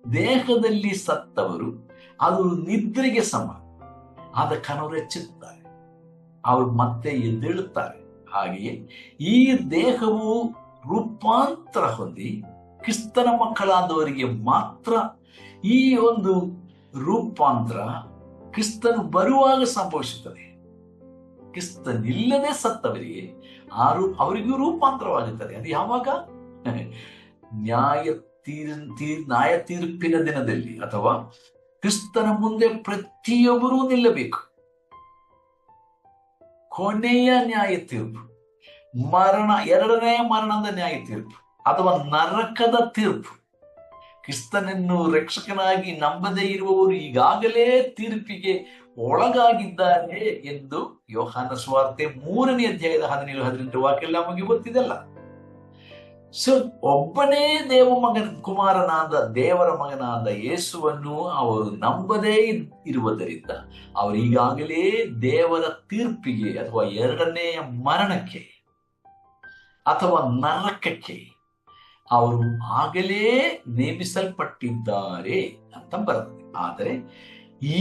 ದೇಹದಲ್ಲಿ ಸತ್ತವರು ಅದು ನಿದ್ರೆಗೆ ಸಮ. ಆದ ಕನವರು ಎಚ್ಚುತ್ತಾರೆ, ಅವರು ಮತ್ತೆ ಎದ್ದೇಳುತ್ತಾರೆ. ಹಾಗೆಯೇ ಈ ದೇಹವು ರೂಪಾಂತರ ಹೊಂದಿ ಕ್ರಿಸ್ತನ ಮಕ್ಕಳಾದವರಿಗೆ ಮಾತ್ರ ಈ ಒಂದು ರೂಪಾಂತರ ಕ್ರಿಸ್ತನು ಬರುವಾಗ ಸಂಭವಿಸುತ್ತದೆ. ಕ್ರಿಸ್ತನಿಲ್ಲದೆ ಸತ್ತವರಿಗೆ ಅವರಿಗೂ ರೂಪಾಂತರವಾಗುತ್ತದೆ. ಅದು ಯಾವಾಗ? ನ್ಯಾಯ ತೀರ್ಪಿನ ದಿನದಲ್ಲಿ, ಅಥವಾ ಕ್ರಿಸ್ತನ ಮುಂದೆ ಪ್ರತಿಯೊಬ್ಬರೂ ನಿಲ್ಲಬೇಕು. ಕೊನೆಯ ನ್ಯಾಯ ತೀರ್ಪು, ಮರಣ, 2ನೇ ಮರಣದ ನ್ಯಾಯ ತೀರ್ಪು ಅಥವಾ ನರಕದ ತೀರ್ಪು. ಕ್ರಿಸ್ತನನ್ನು ರಕ್ಷಕನಾಗಿ ನಂಬದೇ ಇರುವವರು ಈಗಾಗಲೇ ತೀರ್ಪಿಗೆ ಒಳಗಾಗಿದ್ದಾರೆ ಎಂದು ಯೋಹಾನ ಸುವಾರ್ತೆ 3ನೇ ಅಧ್ಯಾಯದ 17-18 ವಾಕ್ಯ ನಮಗೆ ಗೊತ್ತಿದೆಲ್ಲ. ಸೊ ಒಬ್ಬನೇ ದೇವರ ಮಗನಾದ ಯೇಸುವನ್ನು ಅವರು ನಂಬದೇ ಇರುವುದರಿಂದ ಅವರು ಈಗಾಗಲೇ ದೇವರ ತೀರ್ಪಿಗೆ ಅಥವಾ 2ನೇ ಮರಣಕ್ಕೆ ಅಥವಾ ನರಕಕ್ಕೆ ಅವರು ಆಗಲೇ ನೇಮಿಸಲ್ಪಟ್ಟಿದ್ದಾರೆ ಅಂತ ಬರ್ತದೆ. ಆದರೆ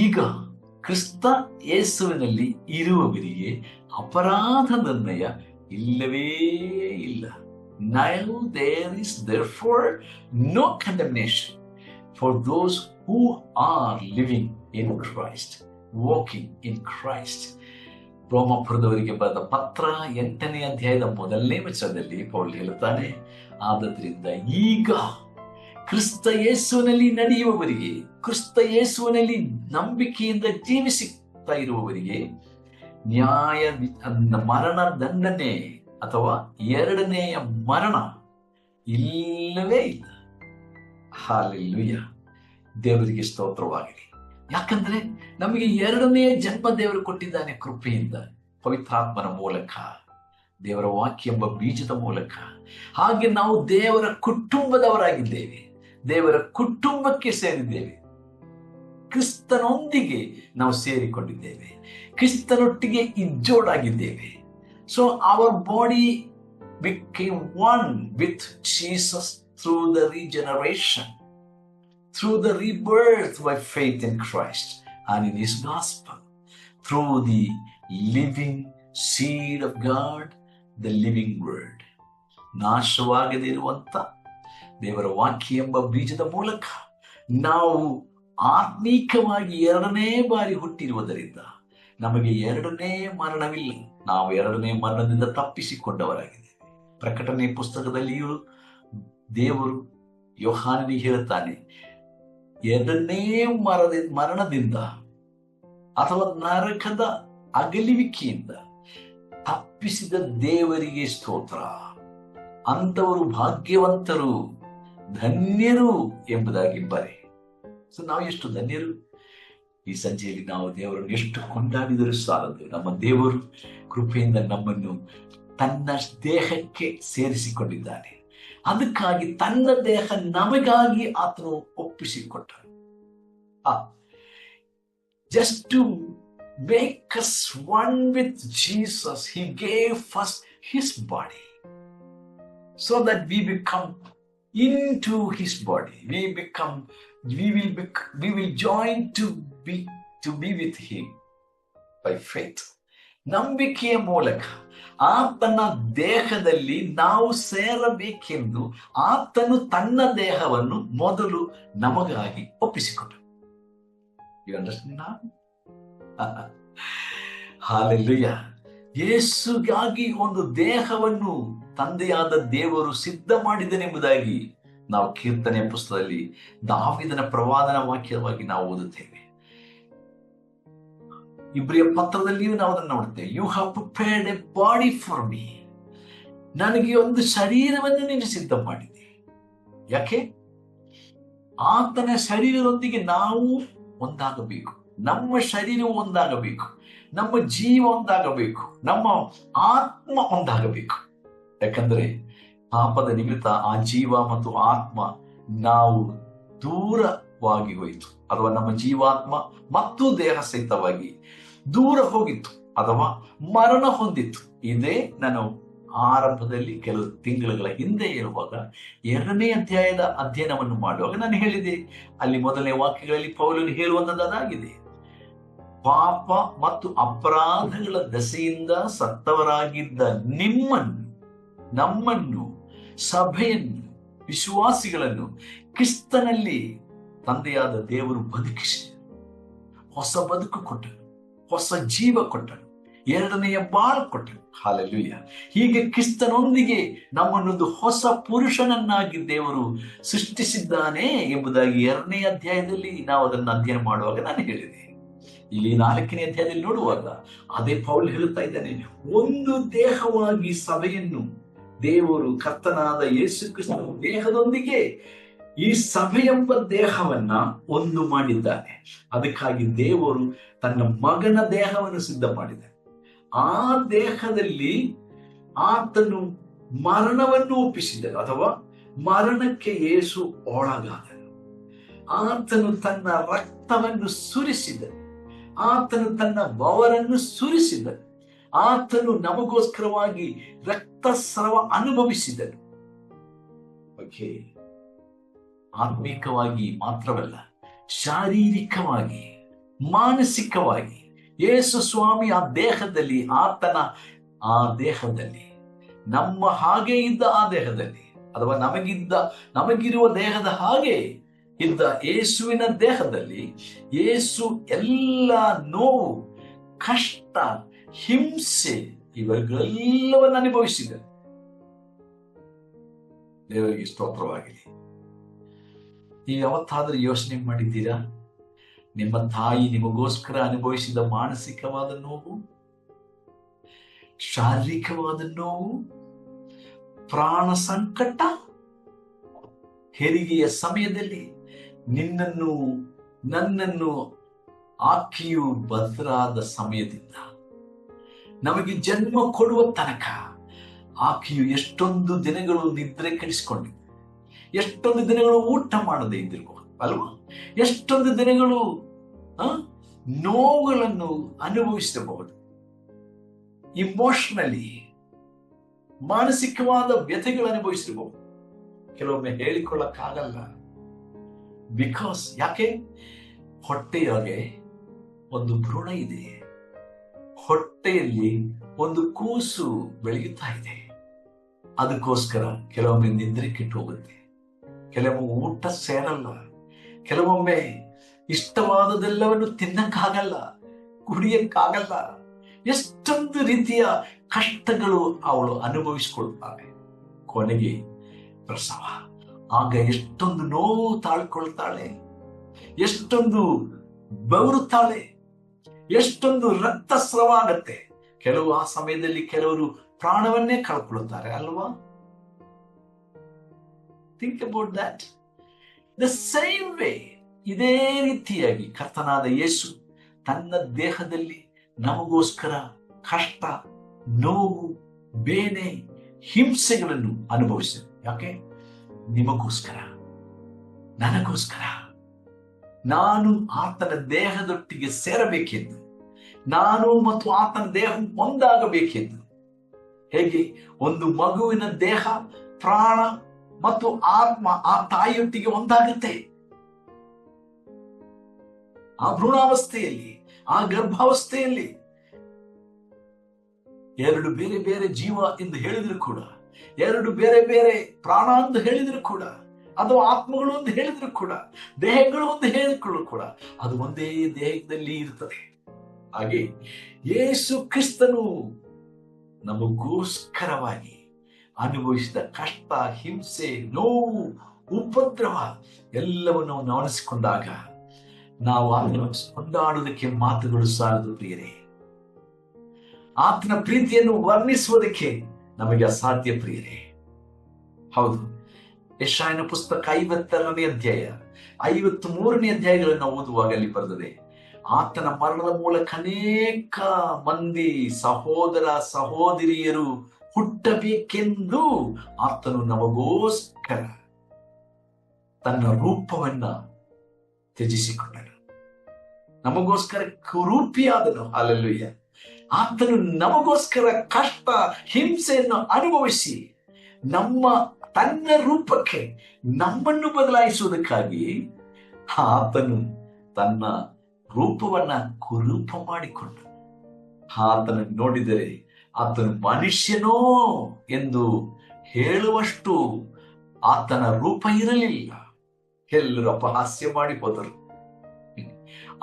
ಈಗ ಕ್ರಿಸ್ತ ಯೇಸುವಿನಲ್ಲಿ ಇರುವವರಿಗೆ ಅಪರಾಧ ನಿರ್ಣಯ ಇಲ್ಲವೇ ಇಲ್ಲ. Now there is therefore no condemnation for those who are living in Christ, walking in Christ. ರೋಮಪುರದವರಿಗೆ ಬರೆದ ಪತ್ರ 8ನೇ ಅಧ್ಯಾಯದ 1ನೇ ವಚನದಲ್ಲಿ ಪೌಲ್ ಹೇಳುತ್ತಾನೆ, ಆದ್ದರಿಂದ ಈಗ ಕ್ರಿಸ್ತ ಯೇಸುವಿನಲ್ಲಿ ನಡೆಯುವವರಿಗೆ, ಕ್ರಿಸ್ತ ಯೇಸುವಿನಲ್ಲಿ ನಂಬಿಕೆಯಿಂದ ಜೀವಿಸುತ್ತಾ ಇರುವವರಿಗೆ ಮರಣ ದಂಡನೆ ಅಥವಾ 2ನೇ ಮರಣ ಇಲ್ಲವೇ ಇಲ್ಲ. ಹಾಲೆಲೂಯ, ದೇವರಿಗೆ ಸ್ತೋತ್ರವಾಗಲಿ. ಯಾಕಂದ್ರೆ ನಮಗೆ 2ನೇ ಜನ್ಮ ದೇವರು ಕೊಟ್ಟಿದ್ದಾನೆ ಕೃಪೆಯಿಂದ, ಪವಿತ್ರಾತ್ಮನ ಮೂಲಕ, ದೇವರ ವಾಕ್ಯ ಎಂಬ ಬೀಜದ ಮೂಲಕ. ಹಾಗೆ ನಾವು ದೇವರ ಕುಟುಂಬದವರಾಗಿದ್ದೇವೆ, ದೇವರ ಕುಟುಂಬಕ್ಕೆ ಸೇರಿದ್ದೇವೆ, ಕ್ರಿಸ್ತನೊಂದಿಗೆ ನಾವು ಸೇರಿಕೊಂಡಿದ್ದೇವೆ, ಕ್ರಿಸ್ತನೊಟ್ಟಿಗೆ ಇಜ್ಜೋಡಾಗಿದ್ದೇವೆ. So our body became one with Jesus through the regeneration, through the rebirth by faith in Christ and in His gospel, through the living seed of God, the living word. ನಾಶವಾಗದಿರುವಂತ ದೇವರ ವಾಕ್ಯ ಎಂಬ ಬೀಜದ ಮೂಲಕ ನಾವು ಆತ್ಮೀಕವಾಗಿ 2ನೇ ಬಾರಿ ಹುಟ್ಟಿರುವುದರಿಂದ ನಮಗೆ 2ನೇ ಮರಣವಿಲ್ಲ. ನಾವು 2ನೇ ಮರಣದಿಂದ ತಪ್ಪಿಸಿಕೊಂಡವರಾಗಿದ್ದೇವೆ. ಪ್ರಕಟಣೆ ಪುಸ್ತಕದಲ್ಲಿಯೂ ದೇವರು ಯೋಹಾನನಿಗೆ ಹೇಳುತ್ತಾನೆ, 2ನೇ ಮರಣದಿಂದ ಅಥವಾ ನರಕದ ಅಗಲಿವಿಕೆಯಿಂದ ತಪ್ಪಿಸಿದ ದೇವರಿಗೆ ಸ್ತೋತ್ರ, ಅಂತವರು ಭಾಗ್ಯವಂತರು, ಧನ್ಯರು ಎಂಬುದಾಗಿ ಬರೆ. ಸೊ ನಾವು ಎಷ್ಟು ಧನ್ಯರು! ಈ ಸಂಜೆಯಲ್ಲಿ ನಾವು ದೇವರನ್ನು ಎಷ್ಟು ಕೊಂಡಾಡಿದರೂ ಸಾಲದು. ನಮ್ಮ ದೇವರು ಕೃಪೆಯಿಂದ ನಮ್ಮನ್ನು ತನ್ನ ದೇಹಕ್ಕೆ ಸೇರಿಸಿಕೊಂಡಿದ್ದಾನೆ. ಅದಕ್ಕಾಗಿ ತನ್ನ ದೇಹ ನಮಗಾಗಿ ಆತನು ಒಪ್ಪಿಸಿಕೊಟ್ಟನು. Just to make us one with Jesus, he gave first his body so that we become into his body. We will join to be with him by faith. ನಂಬಿಕೆಯ ಮೂಲಕ ಆತನ ದೇಹದಲ್ಲಿ ನಾವು ಸೇರಬೇಕೆಂದು ಆತನು ತನ್ನ ದೇಹವನ್ನು ಮೊದಲು ನಮಗಾಗಿ ಒಪ್ಪಿಸಿಕೊಂಡ. You understand now? Hallelujah. ಯೇಸುಗಾಗಿ ಒಂದು ದೇಹವನ್ನು ತಂದೆಯಾದ ದೇವರು ಸಿದ್ಧ ಮಾಡಿದನೆಂಬುದಾಗಿ ನಾವು ಕೀರ್ತನೆಯ ಪುಸ್ತಕದಲ್ಲಿ ದಾವೀದನ ಪ್ರವಾದನ ವಾಕ್ಯವಾಗಿ ನಾವು ಓದುತ್ತೇವೆ. ಇಬ್ರಿಯ ಪತ್ರದಲ್ಲಿಯೂ ನಾವು ಅದನ್ನು ನೋಡುತ್ತೇವೆ. You have prepared a body for me. ನನಗೆ ಒಂದು ಶರೀರವನ್ನು ನೀನು ಸಿದ್ಧ ಮಾಡಿದೆ. ಯಾಕೆ? ಆತನ ಶರೀರದೊಂದಿಗೆ ನಾವು ಒಂದಾಗಬೇಕು, ನಮ್ಮ ಶರೀರವು ಒಂದಾಗಬೇಕು, ನಮ್ಮ ಜೀವ ಒಂದಾಗಬೇಕು, ನಮ್ಮ ಆತ್ಮ ಒಂದಾಗಬೇಕು. ಯಾಕಂದ್ರೆ ಪಾಪದ ನಿಮಿತ್ತ ಆ ಜೀವ ಮತ್ತು ಆತ್ಮ ನಾವು ದೂರವಾಗಿ ಹೋಯಿತು, ಅಥವಾ ನಮ್ಮ ಜೀವಾತ್ಮ ಮತ್ತು ದೇಹ ಸಹಿತವಾಗಿ ದೂರ ಹೋಗಿತ್ತು ಅಥವಾ ಮರಣ ಹೊಂದಿತ್ತು. ಇದೇ ನಾನು ಆರಂಭದಲ್ಲಿ ಕೆಲವು ತಿಂಗಳುಗಳ ಹಿಂದೆ ಇರುವಾಗ 2ನೇ ಅಧ್ಯಾಯದ ಅಧ್ಯಯನವನ್ನು ಮಾಡುವಾಗ ನಾನು ಹೇಳಿದೆ, ಅಲ್ಲಿ ಮೊದಲನೇ ವಾಕ್ಯಗಳಲ್ಲಿ ಪೌಲನು ಹೇಳುವಂತದ್ದಾಗಿದೆ, ಪಾಪ ಮತ್ತು ಅಪರಾಧಗಳ ದೆಸೆಯಿಂದ ಸತ್ತವರಾಗಿದ್ದ ನಿಮ್ಮನ್ನು, ನಮ್ಮನ್ನು, ಸಭೆಯನ್ನು, ವಿಶ್ವಾಸಿಗಳನ್ನು ಕ್ರಿಸ್ತನಲ್ಲಿ ತಂದೆಯಾದ ದೇವರು ಬದುಕಿಸಿ ಹೊಸ ಬದುಕು ಕೊಟ್ಟನು, ಹೊಸ ಜೀವ ಕೊಟ್ಟನು, 2ನೆಯ ಬಾಳು ಕೊಟ್ಟನು. ಹಾಲೆಲೂಯ. ಹೀಗೆ ಕ್ರಿಸ್ತನೊಂದಿಗೆ ನಮ್ಮನ್ನೊಂದು ಹೊಸ ಪುರುಷನನ್ನಾಗಿ ದೇವರು ಸೃಷ್ಟಿಸಿದ್ದಾನೆ ಎಂಬುದಾಗಿ 2ನೇ ಅಧ್ಯಾಯದಲ್ಲಿ ನಾವು ಅದನ್ನು ಅಧ್ಯಯನ ಮಾಡುವಾಗ ನಾನು ಹೇಳಿದೆ. ಇಲ್ಲಿ 4ನೇ ಅಧ್ಯಾಯದಲ್ಲಿ ನೋಡುವಾಗ ಅದೇ ಪೌಲ್ ಹೇಳುತ್ತಾ ಇದ್ದಾನೆ, ಒಂದು ದೇಹವಾಗಿ ಸಭೆಯನ್ನು ದೇವರು ಕರ್ತನಾದ ಯೇಸು ಕ್ರಿಸ್ತನ ದೇಹದೊಂದಿಗೆ ಈ ಸಭೆ ಎಂಬ ದೇಹವನ್ನ ಒಂದು ಮಾಡಿದ್ದಾನೆ. ಅದಕ್ಕಾಗಿ ದೇವರು ತನ್ನ ಮಗನ ದೇಹವನ್ನು ಸಿದ್ಧ ಮಾಡಿದ್ದಾನೆ. ಆ ದೇಹದಲ್ಲಿ ಆತನು ಮರಣವನ್ನು ಒಪ್ಪಿಸಿದನು, ಅಥವಾ ಮರಣಕ್ಕೆ ಯೇಸು ಒಳಗಾದನು. ಆತನು ತನ್ನ ರಕ್ತವನ್ನು ಸುರಿಸಿದನು, ಆತನು ತನ್ನ ಬವರನ್ನು ಸುರಿಸಿದನು, ಆತನು ನಮಗೋಸ್ಕರವಾಗಿ ರಕ್ತಸ್ರಾವ ಅನುಭವಿಸಿದನು. ಓಕೆ, ಆತ್ಮಿಕವಾಗಿ ಮಾತ್ರವಲ್ಲ, ಶಾರೀರಿಕವಾಗಿ, ಮಾನಸಿಕವಾಗಿ ಯೇಸು ಸ್ವಾಮಿ ಆ ದೇಹದಲ್ಲಿ, ಆತನ ಆ ದೇಹದಲ್ಲಿ, ನಮ್ಮ ಹಾಗೆ ಇದ್ದ ಆ ದೇಹದಲ್ಲಿ, ಅಥವಾ ನಮಗಿರುವ ದೇಹದ ಹಾಗೆ ಇದ್ದ ಯೇಸುವಿನ ದೇಹದಲ್ಲಿ ಯೇಸು ಎಲ್ಲ ನೋವು, ಕಷ್ಟ, ಹಿಂಸೆ ಇವೆಲ್ಲವನ್ನು ಅನುಭವಿಸಿದರು. ದೇವರಿಗೆ ಸ್ತೋತ್ರವಾಗಲಿ. ನೀವು ಯಾವತ್ತಾದರೂ ಯೋಚನೆ ಮಾಡಿದ್ದೀರಾ, ನಿಮ್ಮ ತಾಯಿ ನಿಮಗೋಸ್ಕರ ಅನುಭವಿಸಿದ ಮಾನಸಿಕವಾದ ನೋವು, ಶಾರೀರಿಕವಾದ ನೋವು, ಪ್ರಾಣ ಸಂಕಟ, ಹೆರಿಗೆಯ ಸಮಯದಲ್ಲಿ ನಿನ್ನನ್ನು ನನ್ನನ್ನು ಆಕೆಯು ಬದಲಾದ ಸಮಯದಿಂದ ನಮಗೆ ಜನ್ಮ ಕೊಡುವ ತನಕ ಆಕೆಯು ಎಷ್ಟೊಂದು ದಿನಗಳು ನಿದ್ರೆ ಕೆಡಿಸಿಕೊಂಡಿದ್ದ, ಎಷ್ಟೊಂದು ದಿನಗಳು ಊಟ ಮಾಡದೇ ಇದ್ದಿರಬಹುದು ಅಲ್ವಾ, ಎಷ್ಟೊಂದು ದಿನಗಳು ನೋವುಗಳನ್ನು ಅನುಭವಿಸಬಹುದು. ಇಮೋಷನಲಿ ಮಾನಸಿಕವಾದ ವ್ಯಥೆಗಳು ಅನುಭವಿಸಿರಬಹುದು. ಕೆಲವೊಮ್ಮೆ ಹೇಳಿಕೊಳ್ಳಕ್ಕಾಗಲ್ಲ. ಬಿಕಾಸ್ ಯಾಕೆ? ಹೊಟ್ಟೆಯೊಳಗೆ ಒಂದು ಭ್ರೂಣ ಇದೆ, ಹೊಟ್ಟೆಯಲ್ಲಿ ಒಂದು ಕೂಸು ಬೆಳೆಯುತ್ತಾ ಇದೆ. ಅದಕ್ಕೋಸ್ಕರ ಕೆಲವೊಮ್ಮೆ ನಿದ್ರೆ ಕೆಟ್ಟು ಹೋಗುತ್ತೆ, ಕೆಲವೊಮ್ಮೆ ಊಟ ಸೇರಲ್ಲ, ಕೆಲವೊಮ್ಮೆ ಇಷ್ಟವಾದದೆಲ್ಲವನ್ನು ತಿನ್ನಕ್ಕಾಗಲ್ಲ, ಕುಡಿಯಕ್ಕಾಗಲ್ಲ. ಎಷ್ಟೊಂದು ರೀತಿಯ ಕಷ್ಟಗಳು ಅವಳು ಅನುಭವಿಸಿಕೊಳ್ತಾಳೆ. ಕೊನೆಗೆ ಪ್ರಸವ, ಆಗ ಎಷ್ಟೊಂದು ನೋವು ತಾಳ್ಕೊಳ್ತಾಳೆ, ಎಷ್ಟೊಂದು ಬೆವರುತ್ತಾಳೆ, ಎಷ್ಟೊಂದು ರಕ್ತಸ್ರಾವ ಆಗತ್ತೆ. ಆ ಸಮಯದಲ್ಲಿ ಕೆಲವರು ಪ್ರಾಣವನ್ನೇ ಕಳ್ಕೊಳ್ಳುತ್ತಾರೆ ಅಲ್ವಾ? Think about that. The same way, ಇದೇ ರೀತಿಯಾಗಿ ಕರ್ತನಾದ ಯೇಸು ತನ್ನ ದೇಹದಲ್ಲಿ ನಮಗೋಸ್ಕರ ಕಷ್ಟ, ನೋವು, ಬೇನೆ, ಹಿಂಸೆಗಳನ್ನು ಅನುಭವಿಸಿದ. ಯಾಕೆ? ನಿಮಗೋಸ್ಕರ, ನನಗೋಸ್ಕರ. ನಾನು ಆತನ ದೇಹದೊಟ್ಟಿಗೆ ಸೇರಬೇಕೆಂದು, ನಾನು ಮತ್ತು ಆತನ ದೇಹ ಒಂದಾಗಬೇಕೆಂದು. ಹೇಗೆ ಒಂದು ಮಗುವಿನ ದೇಹ, ಪ್ರಾಣ ಮತ್ತು ಆತ್ಮ ಆ ತಾಯಿಯೊಟ್ಟಿಗೆ ಒಂದಾಗುತ್ತೆ, ಆ ಭ್ರೂಣಾವಸ್ಥೆಯಲ್ಲಿ, ಆ ಗರ್ಭಾವಸ್ಥೆಯಲ್ಲಿ. ಎರಡು ಬೇರೆ ಬೇರೆ ಜೀವ ಎಂದು ಹೇಳಿದ್ರು ಕೂಡ, ಎರಡು ಬೇರೆ ಬೇರೆ ಪ್ರಾಣ ಎಂದು ಹೇಳಿದ್ರು ಕೂಡ, ಅದು ಆತ್ಮಗಳು ಎಂದು ಹೇಳಿದ್ರು ಕೂಡ, ದೇಹಗಳು ಎಂದು ಹೇಳಿದ್ರು ಕೂಡ, ಅದು ಒಂದೇ ದೇಹದಲ್ಲಿ ಇರ್ತದೆ. ಹಾಗೆ ಯೇಸು ಕ್ರಿಸ್ತನು ನಮಗೋಸ್ಕರವಾಗಿ ಅನುಭವಿಸಿದ ಕಷ್ಟ, ಹಿಂಸೆ, ನೋವು, ಉಪದ್ರವ ಎಲ್ಲವನ್ನು ನಾವು ಗಮನಿಸಿಕೊಂಡಾಗ ನಾವು ಆತನ ಕೊಂಡಾಡುವುದಕ್ಕೆ ಮಾತುಗಳು ಸಾಲದು ಪ್ರಿಯರೇ. ಆತನ ಪ್ರೀತಿಯನ್ನು ವರ್ಣಿಸುವುದಕ್ಕೆ ನಮಗೆ ಅಸಾಧ್ಯ ಪ್ರಿಯರೇ. ಹೌದು, ಯೆಶಾಯನ ಪುಸ್ತಕ 52ನೇ ಅಧ್ಯಾಯ 53ನೇ ಅಧ್ಯಾಯಗಳನ್ನು ಓದುವಾಗ ಅಲ್ಲಿ ಬರ್ತದೆ, ಆತನ ಮರಣದ ಮೂಲಕ ಅನೇಕ ಮಂದಿ ಸಹೋದರ ಸಹೋದರಿಯರು ಹುಟ್ಟಬೇಕೆಂದು ಆತನು ನಮಗೋಸ್ಕರ ತನ್ನ ರೂಪವನ್ನ ತ್ಯಜಿಸಿಕೊಂಡನು, ನಮಗೋಸ್ಕರ ಕುರೂಪಿಯಾದನು. ಹಲ್ಲೆಲೂಯಾ. ಆತನು ನಮಗೋಸ್ಕರ ಕಷ್ಟ, ಹಿಂಸೆಯನ್ನು ಅನುಭವಿಸಿ ತನ್ನ ರೂಪಕ್ಕೆ ನಮ್ಮನ್ನು ಬದಲಾಯಿಸುವುದಕ್ಕಾಗಿ ಆತನು ತನ್ನ ರೂಪವನ್ನ ಕುರೂಪ ಮಾಡಿಕೊಂಡು, ಆತನನ್ನು ನೋಡಿದರೆ ಆತನು ಮನುಷ್ಯನೋ ಎಂದು ಹೇಳುವಷ್ಟು ಆತನ ರೂಪ ಇರಲಿಲ್ಲ. ಎಲ್ಲರೂ ಅಪಹಾಸ್ಯ ಮಾಡಿ ಹೋದರು.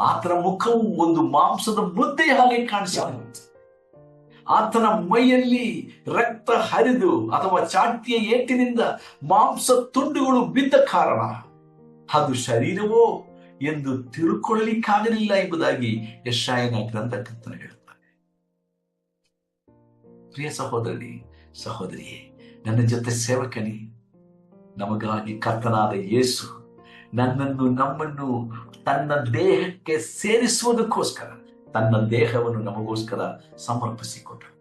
ಆತನ ಮುಖವು ಒಂದು ಮಾಂಸದ ಮುದ್ದೆ ಹಾಗೆ ಕಾಣಿಸಿತು. ಆತನ ಮೈಯಲ್ಲಿ ರಕ್ತ ಹರಿದು ಅಥವಾ ಚಾಟಿಯ ಏಟಿನಿಂದ ಮಾಂಸ ತುಂಡುಗಳು ಬಿದ್ದ ಕಾರಣ ಅದು ಶರೀರವೋ ಎಂದು ತಿಳ್ಕೊಳ್ಳಿಕ್ಕಾಗಲಿಲ್ಲ ಎಂಬುದಾಗಿ ಯೆಶಾಯನ ಗ್ರಂಥಕರ್ತನು ಹೇಳುತ್ತಾನೆ. ಪ್ರಿಯ ಸಹೋದರಿ ಸಹೋದರಿಯೇ, ನನ್ನ ಜೊತೆ ಸೇವಕನೇ, ನಮಗಾಗಿ ಕರ್ತನಾದ ಯೇಸು ನಮ್ಮನ್ನು ತನ್ನ ದೇಹಕ್ಕೆ ಸೇರಿಸುವುದಕ್ಕೋಸ್ಕರ ತನ್ನ ದೇಹವನ್ನು ನಮಗೋಸ್ಕರ ಸಮರ್ಪಿಸಿಕೊಟ್ಟರು.